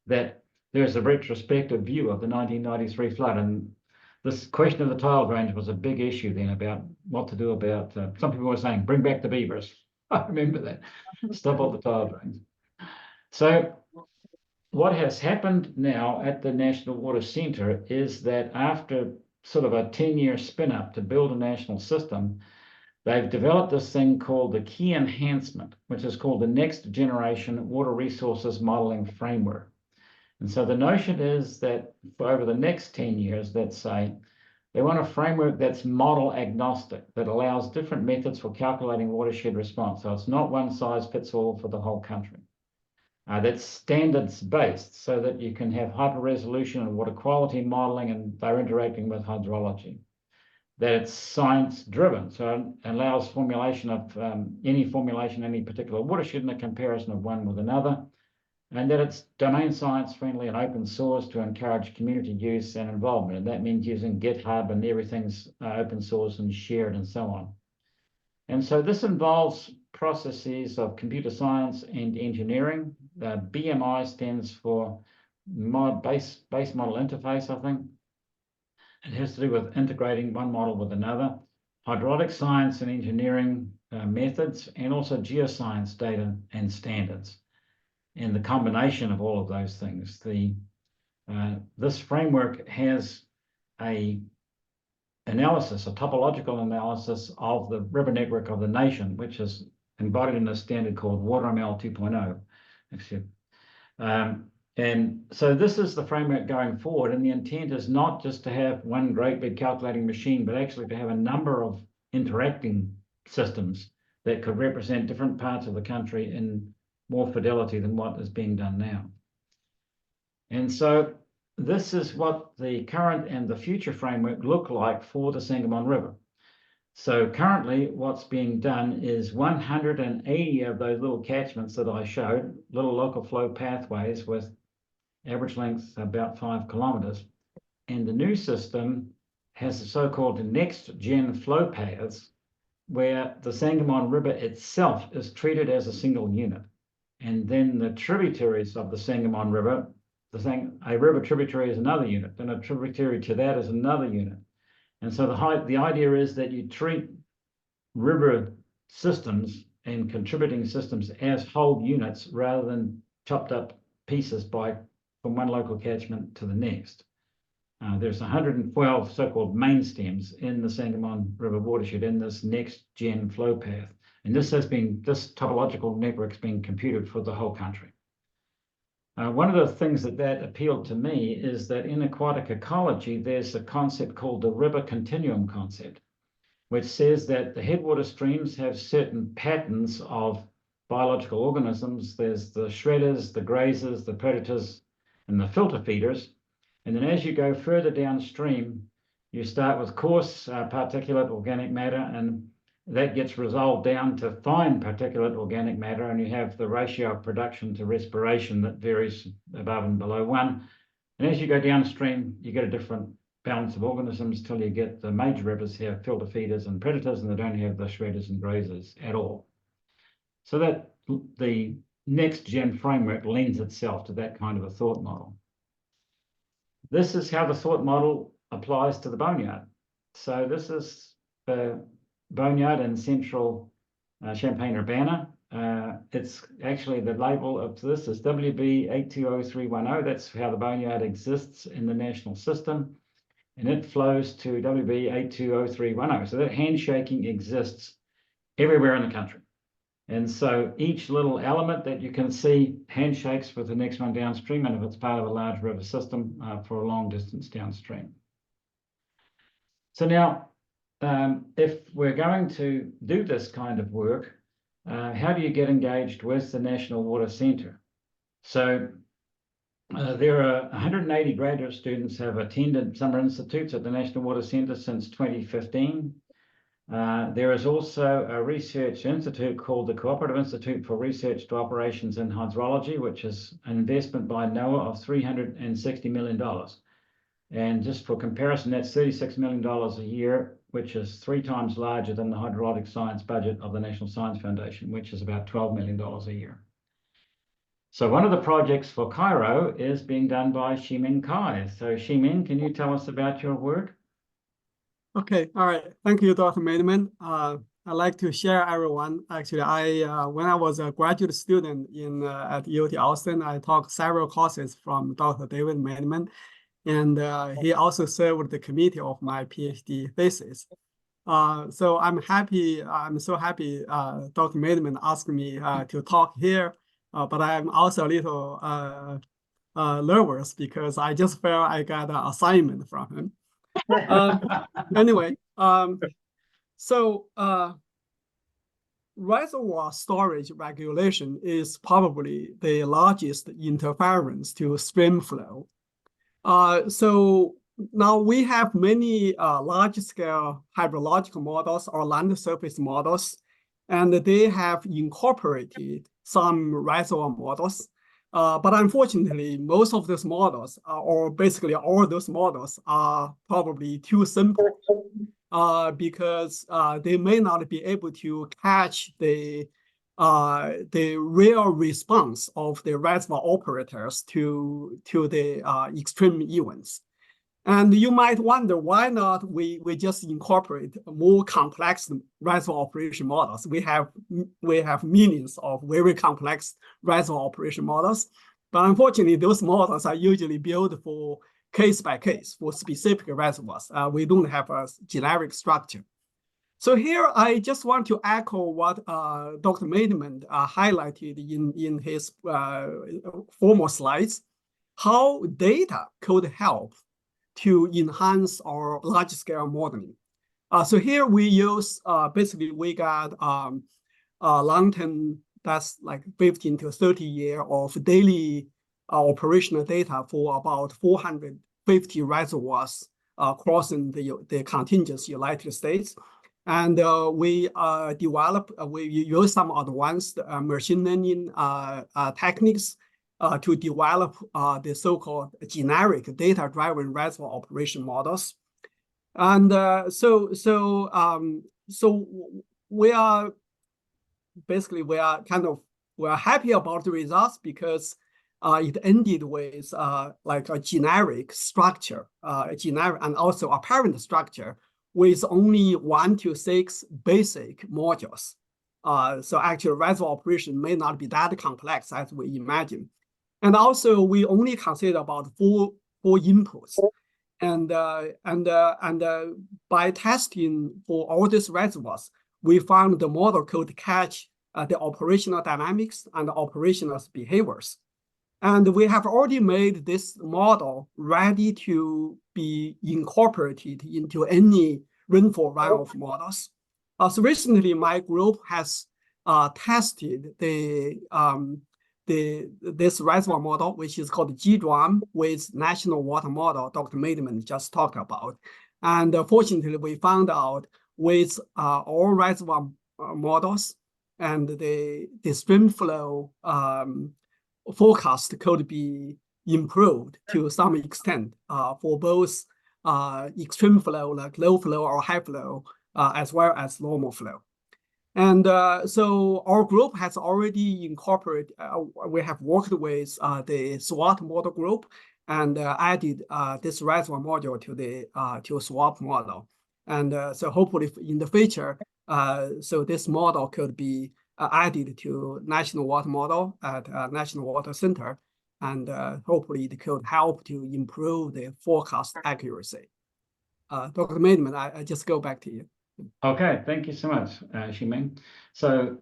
S1: that there's a retrospective view of the 1993 flood. And this question of the tile drains was a big issue then about what to do about, some people were saying, bring back the beavers. I remember that, stop all the tile drains. So what has happened now at the National Water Centre is that after sort of a 10-year spin up to build a national system, they've developed this thing called the Key Enhancement, which is called the Next Generation Water Resources Modeling Framework. And so the notion is that for over the next 10 years, let's say, they want a framework that's model agnostic, that allows different methods for calculating watershed response. So it's not one size fits all for the whole country. That's standards based, so that you can have hyper resolution and water quality modeling, and they're interacting with hydrology. That it's science driven, so it allows formulation of any particular watershed and a comparison of one with another. And that it's domain science friendly and open source to encourage community use and involvement. And that means using GitHub and everything's open source and shared and so on. And so this involves processes of computer science and engineering. BMI stands for base model interface, I think. It has to do with integrating one model with another. Hydraulic science and engineering methods, and also geoscience data and standards. And the combination of all of those things. This framework has a topological analysis of the river network of the nation, which is embodied in a standard called WaterML 2.0. And so this is the framework going forward, and the intent is not just to have one great big calculating machine, but actually to have a number of interacting systems that could represent different parts of the country in more fidelity than what is being done now. And so this is what the current and the future framework look like for the Sangamon River. So currently what's being done is 180 of those little catchments that I showed, little local flow pathways with average length about 5 kilometers. And the new system has the so-called next gen flow paths where the Sangamon River itself is treated as a single unit. And then the tributaries of the Sangamon River, a river tributary is another unit, then a tributary to that is another unit. And so the idea is that you treat river systems and contributing systems as whole units rather than chopped up pieces from one local catchment to the next. There's 112 so-called main stems in the Sangamon River watershed in this next gen flow path. And this topological network's been computed for the whole country. One of the things that appealed to me is that in aquatic ecology, there's a concept called the river continuum concept, which says that the headwater streams have certain patterns of biological organisms. There's the shredders, the grazers, the predators, and the filter feeders. And then as you go further downstream, you start with coarse particulate organic matter, and that gets resolved down to fine particulate organic matter, and you have the ratio of production to respiration that varies above and below 1. And as you go downstream, you get a different balance of organisms till you get the major rivers have filter feeders and predators, and they don't have the shredders and grazers at all. So that the next gen framework lends itself to that kind of a thought model. This is how the thought model applies to the boneyard. So this is the boneyard in central Champaign-Urbana. It's actually the label of this is WB820310. That's how the boneyard exists in the national system. And it flows to WB820310. So that handshaking exists everywhere in the country. And so each little element that you can see handshakes with the next one downstream, and if it's part of a large river system for a long distance downstream. So now, if we're going to do this kind of work, how do you get engaged with the National Water Centre? So there are 180 graduate students have attended summer institutes at the National Water Centre since 2015. There is also a research institute called the Cooperative Institute for Research to Operations in Hydrology, which is an investment by NOAA of $360 million. And just for comparison, that's $36 million a year, which is 3 times larger than the hydrologic science budget of the National Science Foundation, which is about $12 million a year. So one of the projects for Cairo is being done by Ximin Kai. So Ximin, can you tell us about your work?
S6: Okay, all right. Thank you, Dr. Maidment. I'd like to share everyone. Actually, when I was a graduate student at UT Austin, I took several courses from Dr. David Maidment, and he also served the committee of my PhD thesis. So I'm so happy Dr. Maidment asked me to talk here, but I'm also a little nervous because I just felt I got an assignment from him. Anyway, so reservoir storage regulation is probably the largest interference to stream flow. So now we have many large-scale hydrological models or land surface models, and they have incorporated some reservoir models. But unfortunately, most of those models, or basically all those models, are probably too simple because they may not be able to catch the real response of the reservoir operators to the extreme events. And you might wonder why not we just incorporate more complex reservoir operation models. We have millions of very complex reservoir operation models, but unfortunately those models are usually built for case by case for specific reservoirs. We don't have a generic structure. So here I just want to echo what Dr. Maidment highlighted in his former slides, how data could help to enhance our large-scale modeling. So here we use, basically we got long-term, that's like 15 to 30 years of daily operational data for about 450 reservoirs crossing the contiguous United States. And we use some advanced machine learning techniques to develop the so-called generic data-driven reservoir operation models. And so we are basically happy about the results because it ended with like a generic structure, generic and also apparent structure with only 1 to 6 basic modules. So actually reservoir operation may not be that complex as we imagine. And also we only consider about four inputs. And by testing for all these reservoirs, we found the model could catch the operational dynamics and operational behaviors. And we have already made this model ready to be incorporated into any rainfall runoff models. So recently, my group has tested this reservoir model, which is called GEOGLOWS, with National Water Model Dr. Maidment just talked about. And fortunately, we found out with all reservoir models and the stream flow forecast could be improved to some extent for both extreme flow, like low flow or high flow, as well as normal flow. And so our group has already incorporated, we have worked with the SWOT model group and added this reservoir module to the SWOT model. And so hopefully in the future, so this model could be added to National Water Model at National Water Center. And hopefully it could help to improve the forecast accuracy. Dr. Maidment, I just go back to you.
S1: Okay, thank you so much, Ximing. So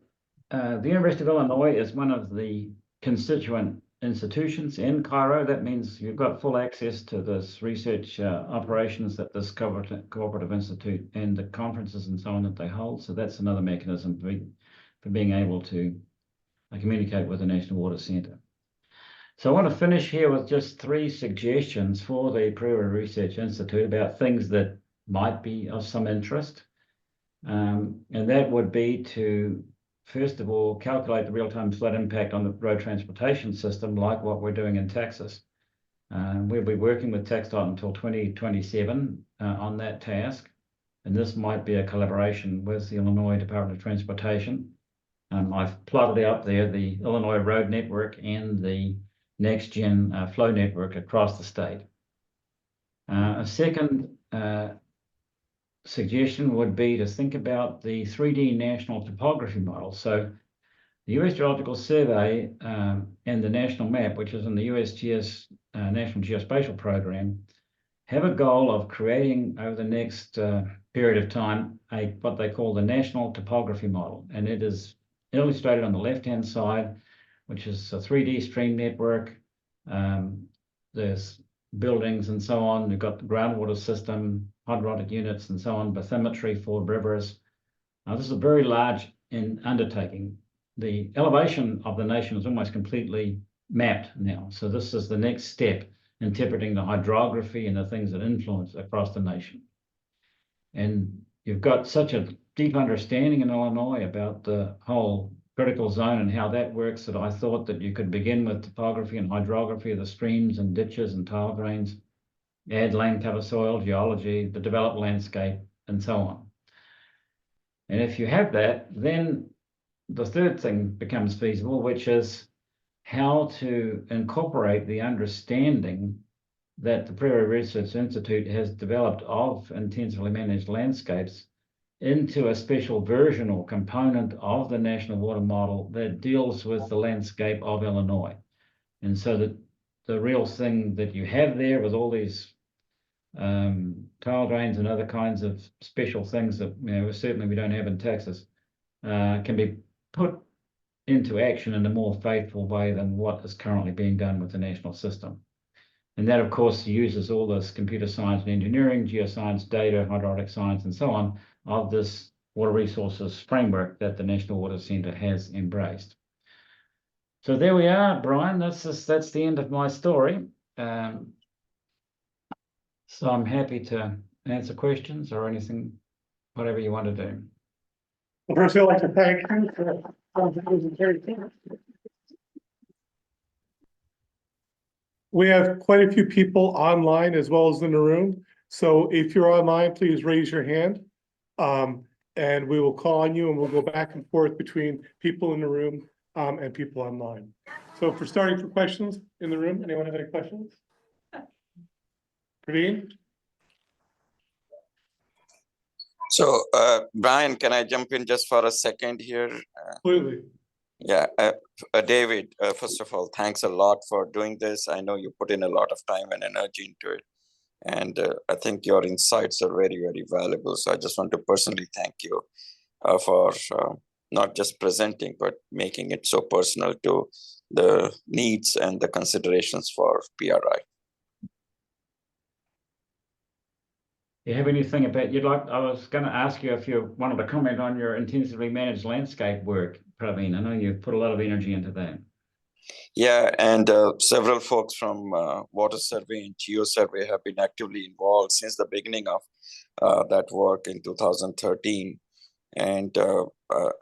S1: the University of Illinois is one of the constituent institutions in Cairo. That means you've got full access to this research operations that this cooperative institute and the conferences and so on that they hold. So that's another mechanism for being able to communicate with the National Water Center. So I want to finish here with just 3 suggestions for the Prairie Research Institute about things that might be of some interest. And that would be to, first of all, calculate the real-time flood impact on the road transportation system, like what we're doing in Texas. We'll be working with TxDOT until 2027 on that task. And this might be a collaboration with the Illinois Department of Transportation. I've plotted out there the Illinois road network and the next-gen flow network across the state. A second suggestion would be to think about the 3D national topography model. So the US Geological Survey and the national map, which is in the USGS National Geospatial Program, have a goal of creating over the next period of time what they call the national topography model. And it is illustrated on the left-hand side, which is a 3D stream network. There's buildings and so on. You've got the groundwater system, hydrologic units and so on, bathymetry for rivers. This is a very large undertaking. The elevation of the nation is almost completely mapped now. So this is the next step, interpreting the hydrography and the things that influence across the nation. And you've got such a deep understanding in Illinois about the whole critical zone and how that works that I thought that you could begin with topography and hydrography of the streams and ditches and tile drains, add land cover soil, geology, the developed landscape, and so on. And if you have that, then the third thing becomes feasible, which is how to incorporate the understanding that the Prairie Research Institute has developed of intensively managed landscapes into a special version or component of the National Water Model that deals with the landscape of Illinois. And so that the real thing that you have there with all these tile drains and other kinds of special things that certainly we don't have in Texas can be put into action in a more faithful way than what is currently being done with the national system. And that, of course, uses all this computer science and engineering, geoscience, data, hydraulic science, and so on, of this water resources framework that the National Water Center has embraced. So there we are, Brian. That's the end of my story. So I'm happy to answer questions or anything whatever you want to do.
S2: Well, first, I'd like to thank you for the presentation. We have quite a few people online as well as in the room. So if you're online, please raise your hand. And we will call on you and we'll go back and forth between people in the room and people online. So for starting for questions in the room, anyone have any questions? Praveen?
S7: So, Brian, can I jump in just for a second here?
S2: Absolutely.
S7: Yeah, David, first of all, thanks a lot for doing this. I know you put in a lot of time and energy into it. And I think your insights are very, very valuable. So I just want to personally thank you for not just presenting, but making it so personal to the needs and the considerations for PRI.
S1: You have anything about you'd like? I was going to ask you if you wanted to comment on your intensively managed landscape work, Praveen. I know you've put a lot of energy into that.
S7: Yeah, and several folks from Water Survey and Geo Survey have been actively involved since the beginning of that work in 2013. And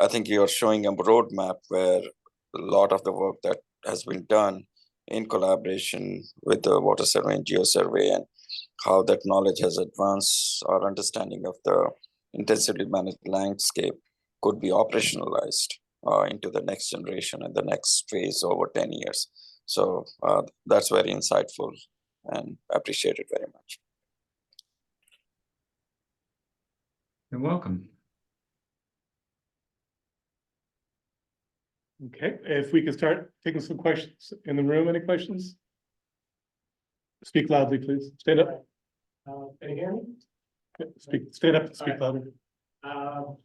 S7: I think you're showing a roadmap where a lot of the work that has been done in collaboration with the Water Survey and Geo Survey, and how that knowledge has advanced our understanding of the intensively managed landscape could be operationalized into the next generation and the next phase over 10 years. So that's very insightful and appreciated very much.
S1: You're welcome.
S2: Okay, if we can start taking some questions in the room. Any questions? Speak loudly, please. Stand up.
S8: Can you hear me?
S2: Stand up and speak louder.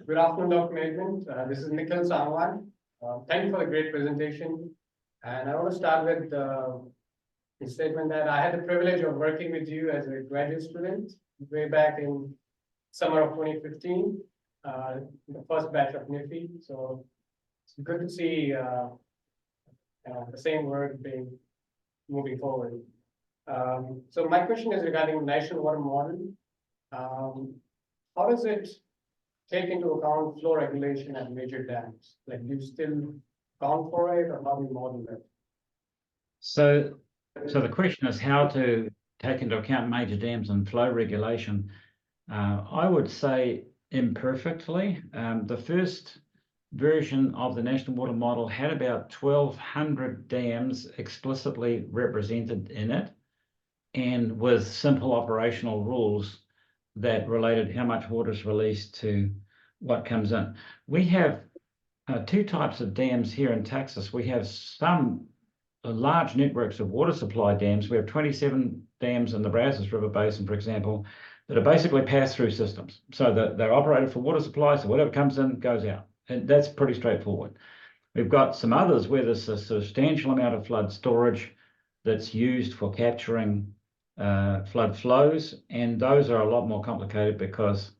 S8: Good afternoon, Dr. Maidment. This is Nikhil Sangwan. Thank you for the great presentation. And I want to start with the statement that I had the privilege of working with you as a graduate student way back in summer of 2015, the first batch of NIFI. So it's good to see the same work being moving forward. So my question is regarding national water model. How does it take into account flow regulation at major dams? Like, do you still account for it, or how do you model it?
S1: So the question is how to take into account major dams and flow regulation. I would say imperfectly. The first version of the National Water Model had about 1,200 dams explicitly represented in it, and with simple operational rules that related how much water is released to what comes in. We have two types of dams here in Texas. We have some large networks of water supply dams. We have 27 dams in the Brazos River Basin, for example, that are basically pass-through systems. So that they're operated for water supply, so whatever comes in goes out. And that's pretty straightforward. We've got some others where there's a substantial amount of flood storage that's used for capturing flood flows, and those are a lot more complicated because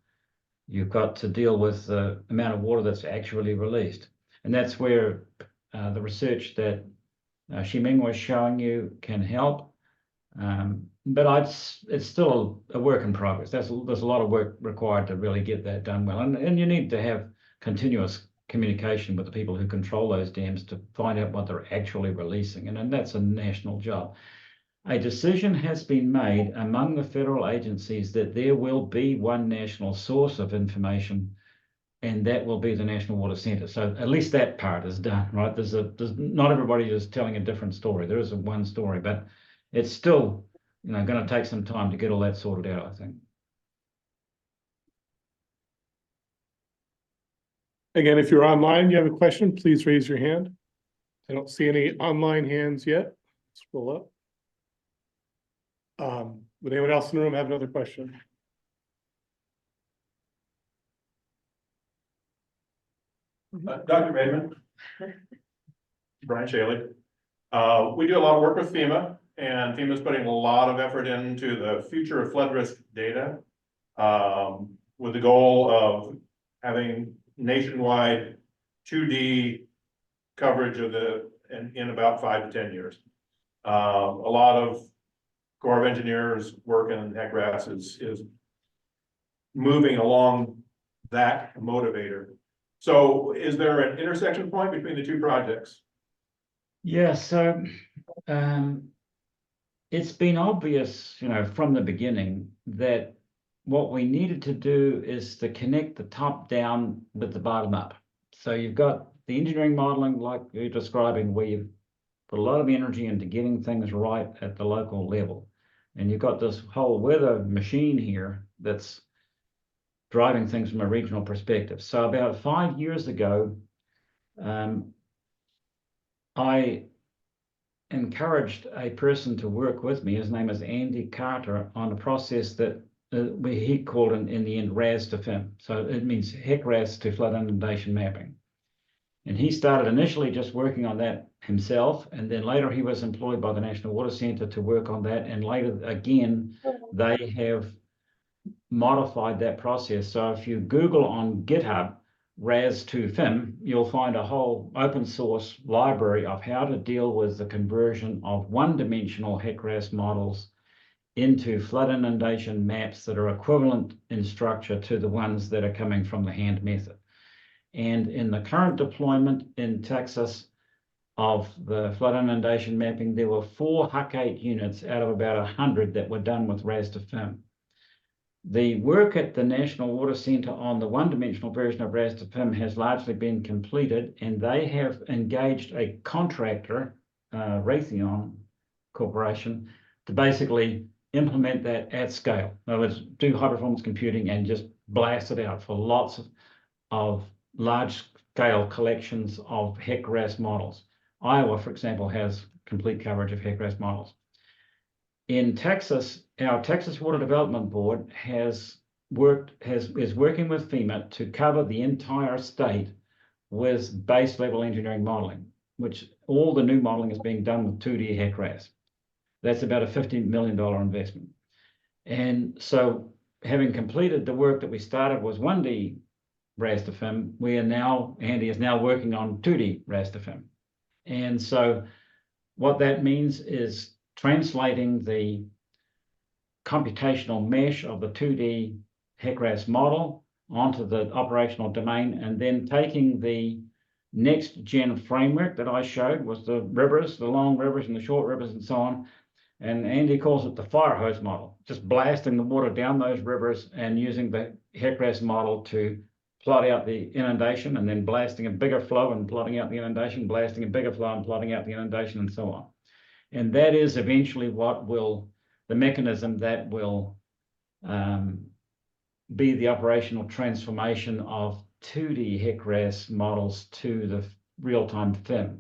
S1: you've got to deal with the amount of water that's actually released. And that's where the research that Ximing was showing you can help. But it's still a work in progress. There's a lot of work required to really get that done well. And you need to have continuous communication with the people who control those dams to find out what they're actually releasing. And that's a national job. A decision has been made among the federal agencies that there will be one national source of information, and that will be the National Water Center. So at least that part is done, right? There's not everybody is telling a different story. There is one story, but it's still, going to take some time to get all that sorted out, I think.
S2: Again, if you're online, you have a question, please raise your hand. I don't see any online hands yet. Scroll up. Would anyone else in the room have another question?
S9: Dr. Maidment, Brian Shaley. We do a lot of work with FEMA, and FEMA's putting a lot of effort into the future of flood risk data, with the goal of having nationwide 2D coverage of in about 5 to 10 years. A lot of Corps of Engineers work in HECRAS is moving along that motivator. So is there an intersection point between the two projects?
S1: Yeah, so it's been obvious, from the beginning that what we needed to do is to connect the top down with the bottom up. So you've got the engineering modeling like you're describing, where you've put a lot of energy into getting things right at the local level. And you've got this whole weather machine here that's driving things from a regional perspective. So about 5 years ago, I encouraged a person to work with me. His name is Andy Carter, on a process that he called in the end RAS to FIM. So it means HEC-RAS to flood inundation mapping. And he started initially just working on that himself, and then later he was employed by the National Water Centre to work on that, and later again they have modified that process. So if you Google on GitHub RAS to FIM, you'll find a whole open source library of how to deal with the conversion of one-dimensional HEC-RAS models into flood inundation maps that are equivalent in structure to the ones that are coming from the hand method. And in the current deployment in Texas of the flood inundation mapping, there were 4 HUC-8 units out of about 100 that were done with RAS to FIM. The work at the National Water Centre on the one-dimensional version of RAS to FIM has largely been completed, and they have engaged a contractor, Raytheon Corporation, to basically implement that at scale. In other words, do high performance computing and just blast it out for lots of large-scale collections of HEC-RAS models. Iowa, for example, has complete coverage of HEC-RAS models. In Texas, our Texas Water Development Board is working with FEMA to cover the entire state with base level engineering modeling, which all the new modeling is being done with 2D HEC-RAS. That's about a $50 million investment. And so having completed the work that we started was 1D RAS to FIM, Andy is now working on 2D RAS to FIM. And so what that means is translating the computational mesh of the 2D HEC-RAS model onto the operational domain, and then taking the next gen framework that I showed was the rivers, the long rivers and the short rivers and so on. And Andy calls it the fire hose model, just blasting the water down those rivers and using the HEC-RAS model to plot out the inundation, and then blasting a bigger flow and plotting out the inundation, blasting a bigger flow and plotting out the inundation, and so on. And that is eventually the mechanism that will be the operational transformation of 2D HEC-RAS models to the real-time FIM.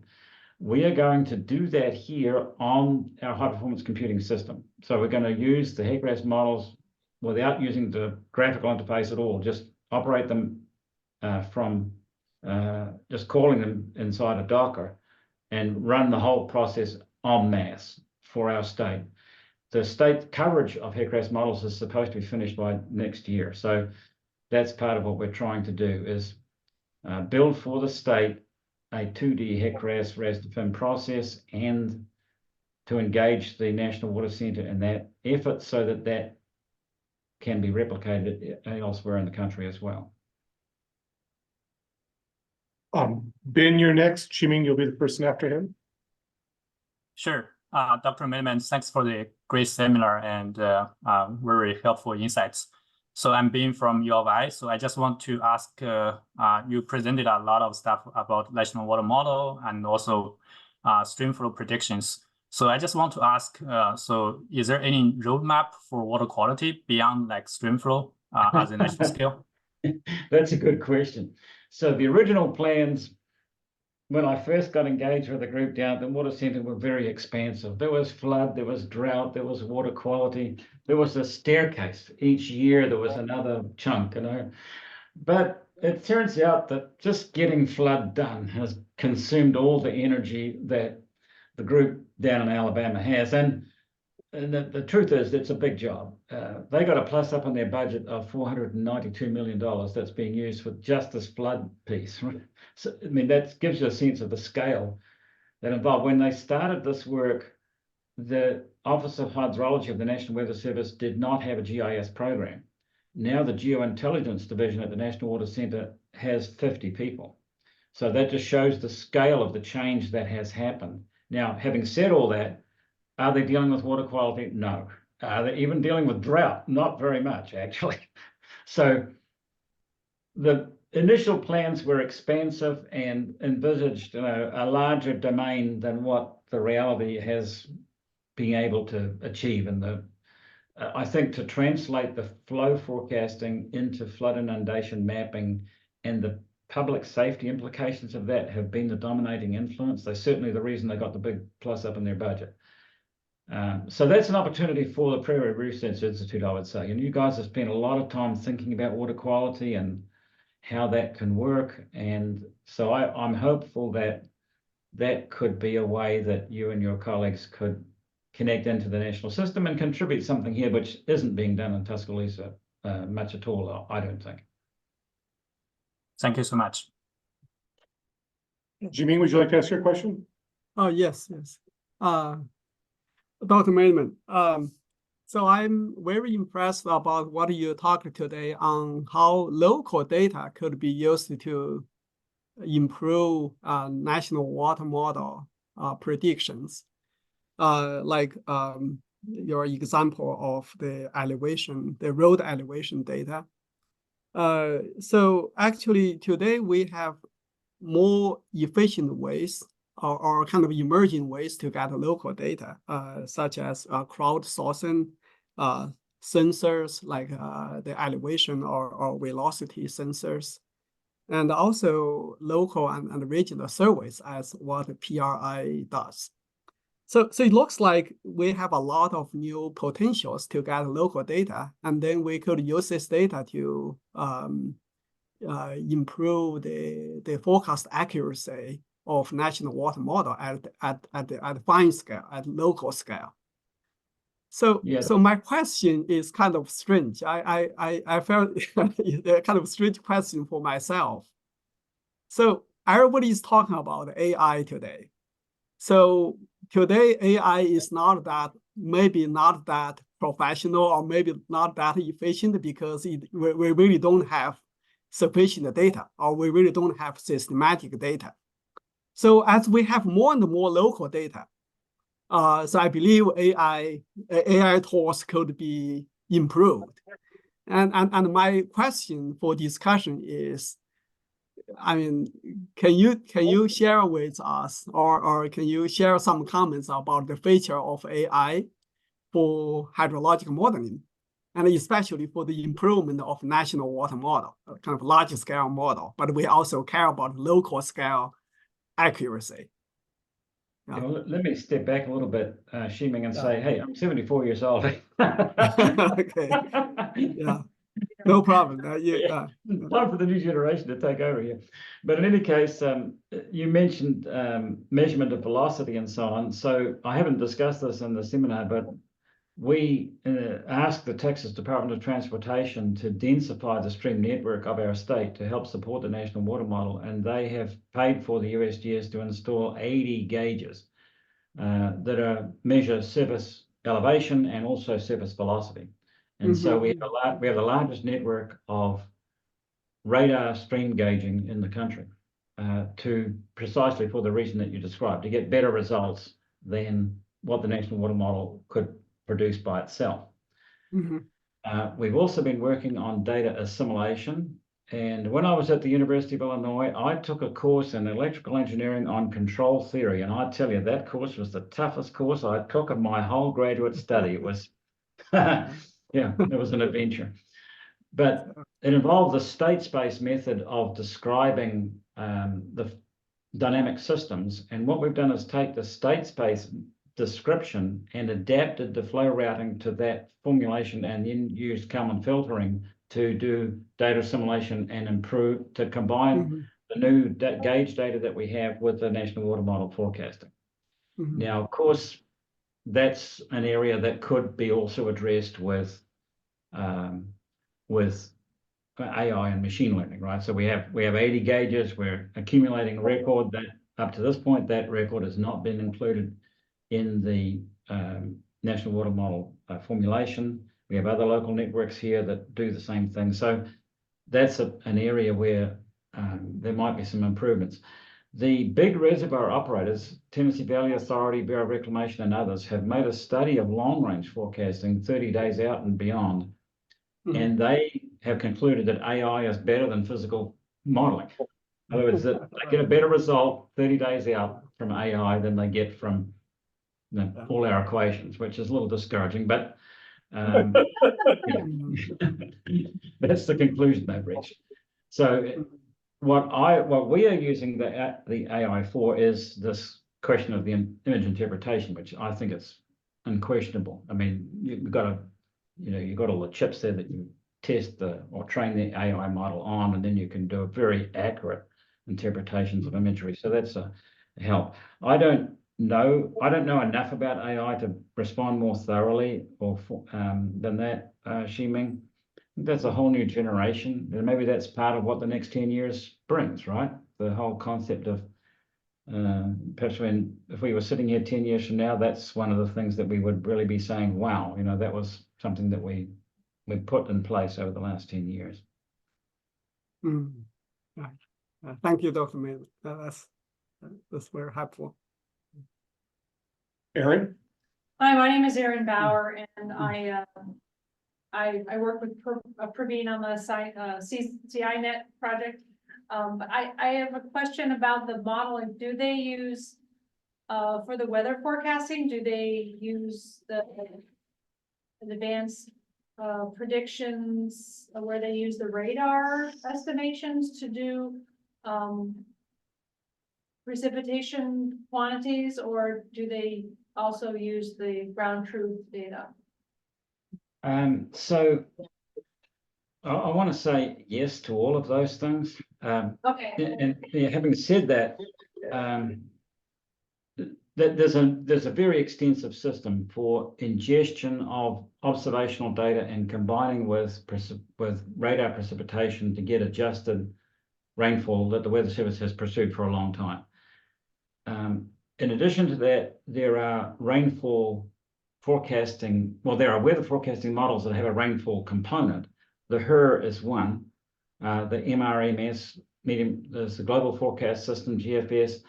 S1: We are going to do that here on our high-performance computing system. So we're going to use the HEC-RAS models without using the graphical interface at all, just operate them from just calling them inside a Docker and run the whole process en masse for our state. The state coverage of HEC-RAS models is supposed to be finished by next year. So that's part of what we're trying to do, is build for the state a 2D HEC-RAS RAS to FIM process, and to engage the National Water Centre in that effort so that that can be replicated elsewhere in the country as well.
S2: Ben, you're next. Chiming, you'll be the person after him.
S10: Sure. Dr. Maidment, thanks for the great seminar and very helpful insights. So I'm being from U of I, so I just want to ask, you presented a lot of stuff about national water model and also streamflow predictions. So I just want to ask, so is there any roadmap for water quality beyond like streamflow as a national scale?
S1: That's a good question. So the original plans, when I first got engaged with the group down at the Water Centre, were very expansive. There was flood, there was drought, there was water quality, there was a staircase. Each year there was another chunk, But it turns out that just getting flood done has consumed all the energy that the group down in Alabama has. And the truth is, it's a big job. They got a plus up on their budget of $492 million that's being used for just this flood piece. So, I mean, that gives you a sense of the scale that involved. When they started this work, the Office of Hydrology of the National Weather Service did not have a GIS program. now the Geointelligence Division at the National Water Centre has 50 people. So that just shows the scale of the change that has happened. Now, having said all that, are they dealing with water quality? No. Are they even dealing with drought? Not very much, actually. So the initial plans were expansive and envisaged, a larger domain than what the reality has been able to achieve. And I think to translate the flow forecasting into flood inundation mapping and the public safety implications of that have been the dominating influence. They're certainly the reason they got the big plus up in their budget. So that's an opportunity for the Prairie Research Institute, I would say. And you guys have spent a lot of time thinking about water quality and how that can work. And so I'm hopeful that that could be a way that you and your colleagues could connect into the national system and contribute something here which isn't being done in Tuscaloosa much at all, I don't think.
S10: Thank you so much.
S2: Jimmy, would you like to ask your question?
S6: Oh, yes. Dr. Maidment, so I'm very impressed about what you talked today on how local data could be used to improve national water model predictions. Like your example of the elevation, the road elevation data. So actually today we have more efficient ways or kind of emerging ways to get local data, such as crowdsourcing sensors like the elevation or velocity sensors, and also local and regional surveys as what PRI does. So it looks like we have a lot of new potentials to get local data, and then we could use this data to improve the forecast accuracy of national water model at fine scale, at local scale. So so my question is kind of strange. I felt a kind of strange question for myself. So everybody is talking about AI today. So today AI is not that, maybe not that professional or maybe not that efficient because we really don't have sufficient data, or we really don't have systematic data. So as we have more and more local data, so I believe AI tools could be improved. And my question for discussion is, I mean, can you share with us, or can you share some comments about the feature of AI for hydrologic modeling, and especially for the improvement of national water model, kind of large scale model, but we also care about local scale accuracy.
S1: Yeah, well, let me step back a little bit, Shiming, and say, hey, I'm 74 years old.
S6: Okay. Yeah. No problem.
S1: Time for the new generation to take over here. But in any case, you mentioned measurement of velocity and so on. So I haven't discussed this in the seminar, but we asked the Texas Department of Transportation to densify the stream network of our state to help support the national water model. And they have paid for the USGS to install 80 gauges that measure surface elevation and also surface velocity. And so we have the largest network of radar stream gauging in the country, to precisely for the reason that you described, to get better results than what the national water model could produce by itself. We've also been working on data assimilation. And when I was at the University of Illinois, I took a course in electrical engineering on control theory. And I tell you, that course was the toughest course I took of my whole graduate study. It was, yeah, it was an adventure. But it involved the state space method of describing the dynamic systems. And what we've done is take the state space description and adapted the flow routing to that formulation, and then used Kalman filtering to do data assimilation and improve, to combine the new gauge data that we have with the national water model forecasting. Now, of course, that's an area that could be also addressed with AI and machine learning, right? So we have 80 gauges. We're accumulating a record that up to this point, that record has not been included in the national water model formulation. We have other local networks here that do the same thing. So that's an area where there might be some improvements. The big reservoir operators, Tennessee Valley Authority, Bureau of Reclamation, and others have made a study of long-range forecasting 30 days out and beyond. And they have concluded that AI is better than physical modeling. In other words, that they get a better result 30 days out from AI than they get from all our equations, which is a little discouraging, but that's the conclusion they've reached. So what we are using the AI for is this question of the image interpretation, which I think it's unquestionable. I mean, you've got all the chips there that you test or train the AI model on, and then you can do a very accurate interpretations of imagery. So that's a help. I don't know enough about AI to respond more thoroughly than that, Ximing. That's a whole new generation, and maybe that's part of what the next 10 years brings, right? The whole concept of perhaps if we were sitting here 10 years from now, that's one of the things that we would really be saying, wow, that was something that we put in place over the last 10 years.
S6: Right. Thank you, Dr. Maidment. That's very helpful.
S2: Erin?
S11: Hi, my name is Erin Bauer, and I work with Praveen on the CINet project. But I have a question about the modeling. Do they use for the weather forecasting? Do they use the advanced predictions where they use the radar estimations to do precipitation quantities, or do they also use the ground truth data?
S1: So I want to say yes to all of those things.
S11: Okay.
S1: And having said that, there's a very extensive system for ingestion of observational data and combining with radar precipitation to get adjusted rainfall that the Weather Service has pursued for a long time. In addition to that, there are rainfall forecasting. Well, there are weather forecasting models that have a rainfall component. The HER is one. The MRMS, there's the Global Forecast System, GFS.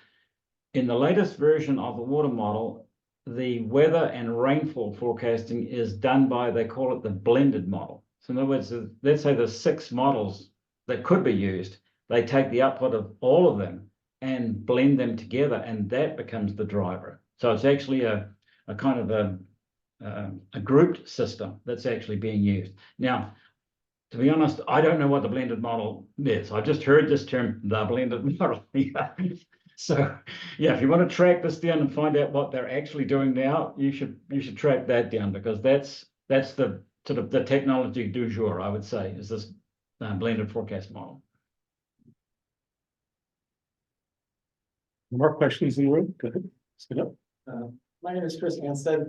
S1: In the latest version of the water model, the weather and rainfall forecasting is done by, they call it the blended model. So in other words, let's say there's 6 models that could be used. They take the output of all of them and blend them together, and that becomes the driver. So it's actually a kind of a grouped system that's actually being used. Now, to be honest, I don't know what the blended model is. I've just heard this term, the blended model. So yeah, if you want to track this down and find out what they're actually doing now, you should track that down, because that's the sort of the technology du jour, I would say, is this blended forecast model.
S2: More questions in the room? Go ahead. Sit up.
S12: My name is Chris Anstead.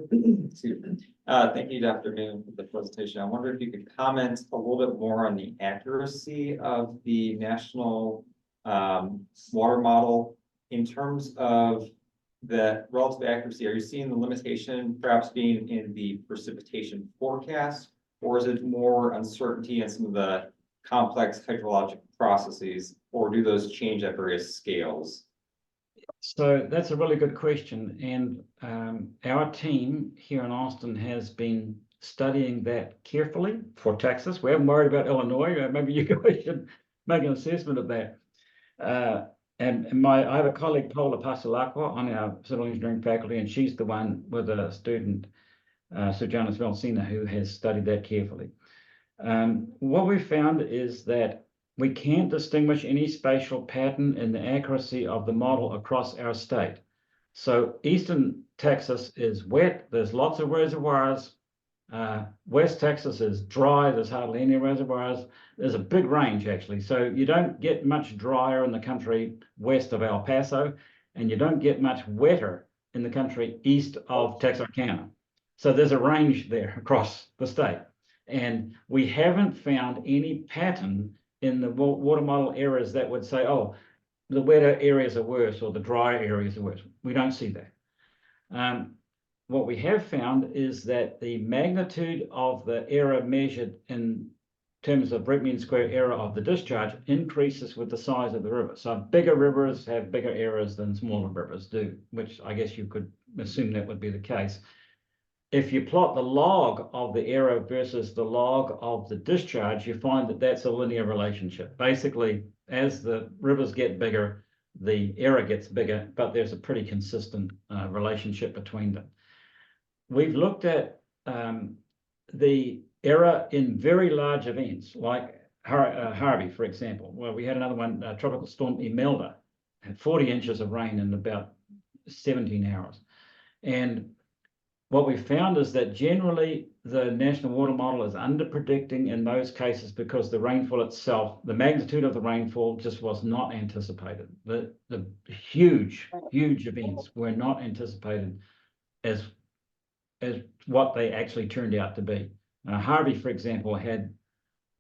S12: Excuse me. Thank you, Dr. Maidment, for the presentation. I wonder if you could comment a little bit more on the accuracy of the national water model in terms of the relative accuracy. Are you seeing the limitation perhaps being in the precipitation forecast, or is it more uncertainty in some of the complex hydrologic processes, or do those change at various scales?
S1: So that's a really good question, and our team here in Austin has been studying that carefully for Texas. We haven't worried about Illinois. Maybe you guys should make an assessment of that. And I have a colleague, Paula Pasalacqua, on our civil engineering faculty, and she's the one with a student, Sojourner Valsina, who has studied that carefully. What we found is that we can't distinguish any spatial pattern in the accuracy of the model across our state. So eastern Texas is wet, there's lots of reservoirs. West Texas is dry, there's hardly any reservoirs. There's a big range, actually. So you don't get much drier in the country west of El Paso, and you don't get much wetter in the country east of Texarkana. So there's a range there across the state. And we haven't found any pattern in the water model areas that would say, oh, the wetter areas are worse or the drier areas are worse. We don't see that. what we have found is that the magnitude of the error measured in terms of root mean square error of the discharge increases with the size of the river. So bigger rivers have bigger errors than smaller rivers do, which I guess you could assume that would be the case. If you plot the log of the error versus the log of the discharge, you find that that's a linear relationship. Basically, as the rivers get bigger, the error gets bigger, but there's a pretty consistent relationship between them. We've looked at the error in very large events, like Harvey, for example. Well, we had another one, Tropical Storm Imelda, had 40 inches of rain in about 17 hours. And what we found is that generally the National Water Model is under-predicting in those cases because the rainfall itself, the magnitude of the rainfall just was not anticipated. The huge events were not anticipated as what they actually turned out to be. Harvey, for example, had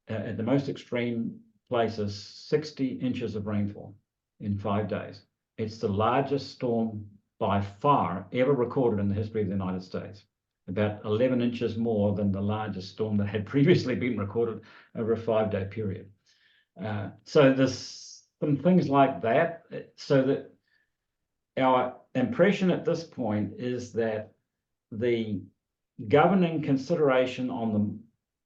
S1: at the most extreme places 60 inches of rainfall in 5 days. It's the largest storm by far ever recorded in the history of the United States, about 11 inches more than the largest storm that had previously been recorded over a 5-day period. So there's some things like that, so that our impression at this point is that the governing consideration on the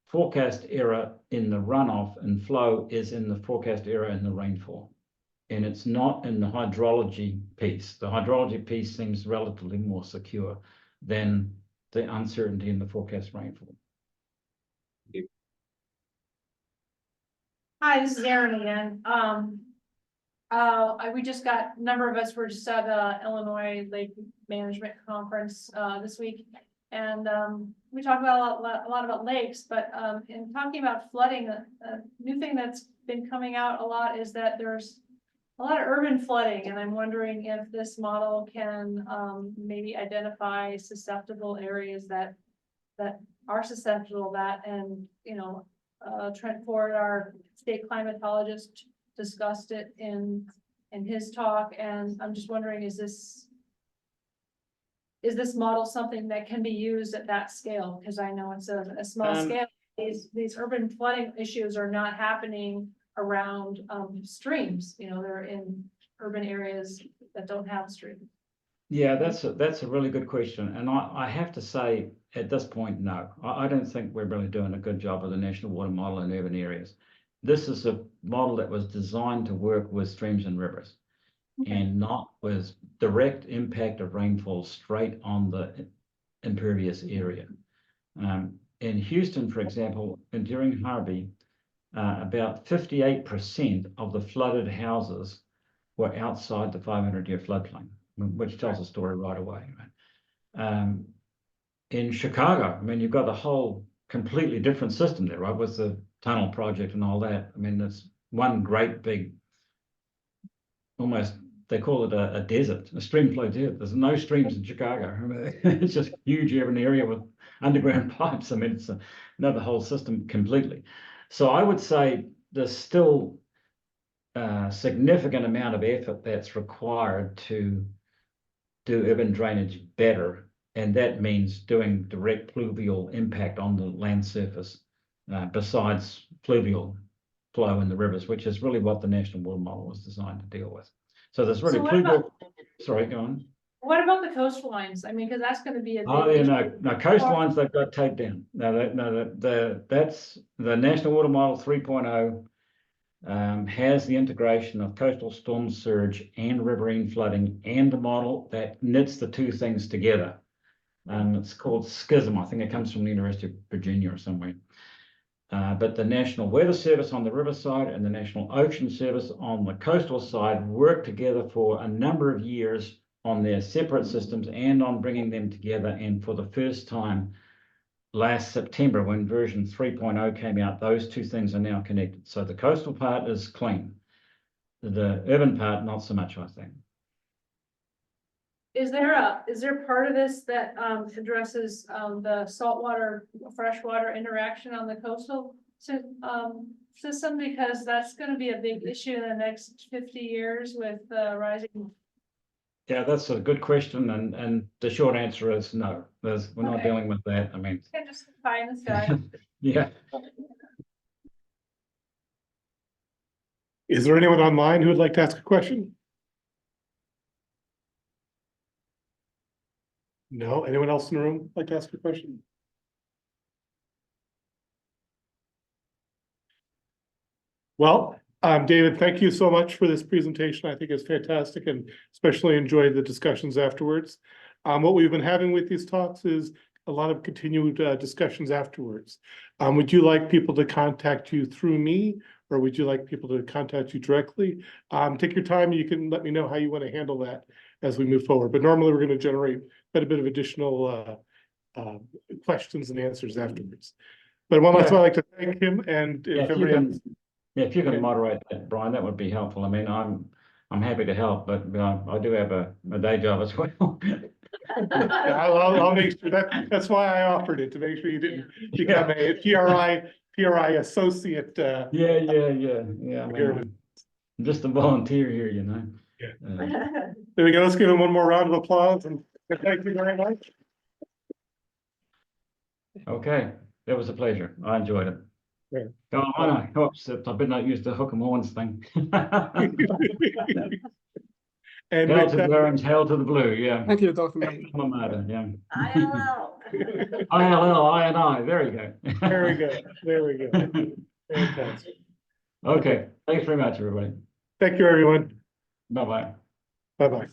S1: forecast error in the runoff and flow is in the forecast error in the rainfall. And it's not in the hydrology piece. The hydrology piece seems relatively more secure than the uncertainty in the forecast rainfall.
S11: Hi, this is Erin again. We just got, a number of us were just at Illinois Lake Management Conference this week. And we talked about a lot about lakes, but in talking about flooding, a new thing that's been coming out a lot is that there's a lot of urban flooding, and I'm wondering if this model can maybe identify susceptible areas that are susceptible to that. And Trent Ford, our state climatologist, discussed it in his talk, and I'm just wondering, is this model something that can be used at that scale? Because I know it's a small scale. These urban flooding issues are not happening around streams. They're in urban areas that don't have streams.
S1: Yeah, that's a really good question. And I have to say at this point, no, I don't think we're really doing a good job of the National Water Model in urban areas. This is a model that was designed to work with streams and rivers, and not with direct impact of rainfall straight on the impervious area. In Houston, for example, and during Harvey, about 58% of the flooded houses were outside the 500-year floodplain, which tells a story right away. Right? In Chicago, you've got a whole completely different system there, right, with the tunnel project and all that. It's one great big, almost, they call it a desert, a streamflow desert. There's no streams in Chicago. It's just a huge urban area with underground pipes. It's another whole system completely. So I would say there's still a significant amount of effort that's required to do urban drainage better. And that means doing direct pluvial impact on the land surface, besides pluvial flow in the rivers, which is really what the National Water Model was designed to deal with. So there's really pluvial. Sorry, go on.
S11: What about the coastlines? Because that's going to be a big
S1: no, coastlines they've got taped down. That's the National Water Model 3.0 has the integration of coastal storm surge and riverine flooding and a model that knits the two things together. It's called SCISM. I think it comes from the University of Virginia or somewhere. But the National Weather Service on the riverside and the National Ocean Service on the coastal side worked together for a number of years on their separate systems and on bringing them together. And for the first time last September, when version 3.0 came out, those two things are now connected. So the coastal part is clean. The urban part, not so much, I think.
S11: Is there part of this that addresses the saltwater, freshwater interaction on the coastal system? Because that's going to be a big issue in the next 50 years with rising
S1: Yeah, that's a good question, and the short answer is no. We're not
S11: Okay.
S1: dealing with that. I mean,
S11: Can just find the sky.
S1: yeah.
S2: Is there anyone online who would like to ask a question? No, anyone else in the room like to ask a question? Well, David, thank you so much for this presentation. I think it's fantastic and especially enjoyed the discussions afterwards. What we've been having with these talks is a lot of continued discussions afterwards. Would you like people to contact you through me, or would you like people to contact you directly? Take your time. You can let me know how you want to handle that as we move forward. But normally we're going to generate quite a bit of additional questions and answers afterwards. But one last time, I'd like to thank him, and
S1: Yeah,
S2: if
S1: if you
S2: everybody
S1: can,
S2: else.
S1: yeah, if you can
S2: Okay.
S1: moderate that, Brian, that would be helpful. I mean, I'm happy to help, but I do have a day job as well.
S2: Yeah, I'll make sure that's why I offered it, to make sure you didn't become a PRI associate.
S1: Yeah. I mean, I'm just a volunteer here, you know.
S2: Yeah. There we go. Let's give him one more round of applause, and thank you very much.
S1: Okay, that was a pleasure. I enjoyed it.
S2: Yeah.
S1: Go on, oops, I better not use the hook and horns thing.
S2: And
S1: Hell
S2: with
S1: to the
S2: that,
S1: orange, hell to the blue, yeah.
S6: Thank you, Dr. Maidment.
S1: Alma mater, yeah.
S11: ILL.
S1: ILL, I, there you go.
S2: there we go. There we go. Fantastic.
S1: Okay, thanks very much, everybody.
S2: Thank you, everyone.
S1: Bye-bye.
S2: Bye-bye.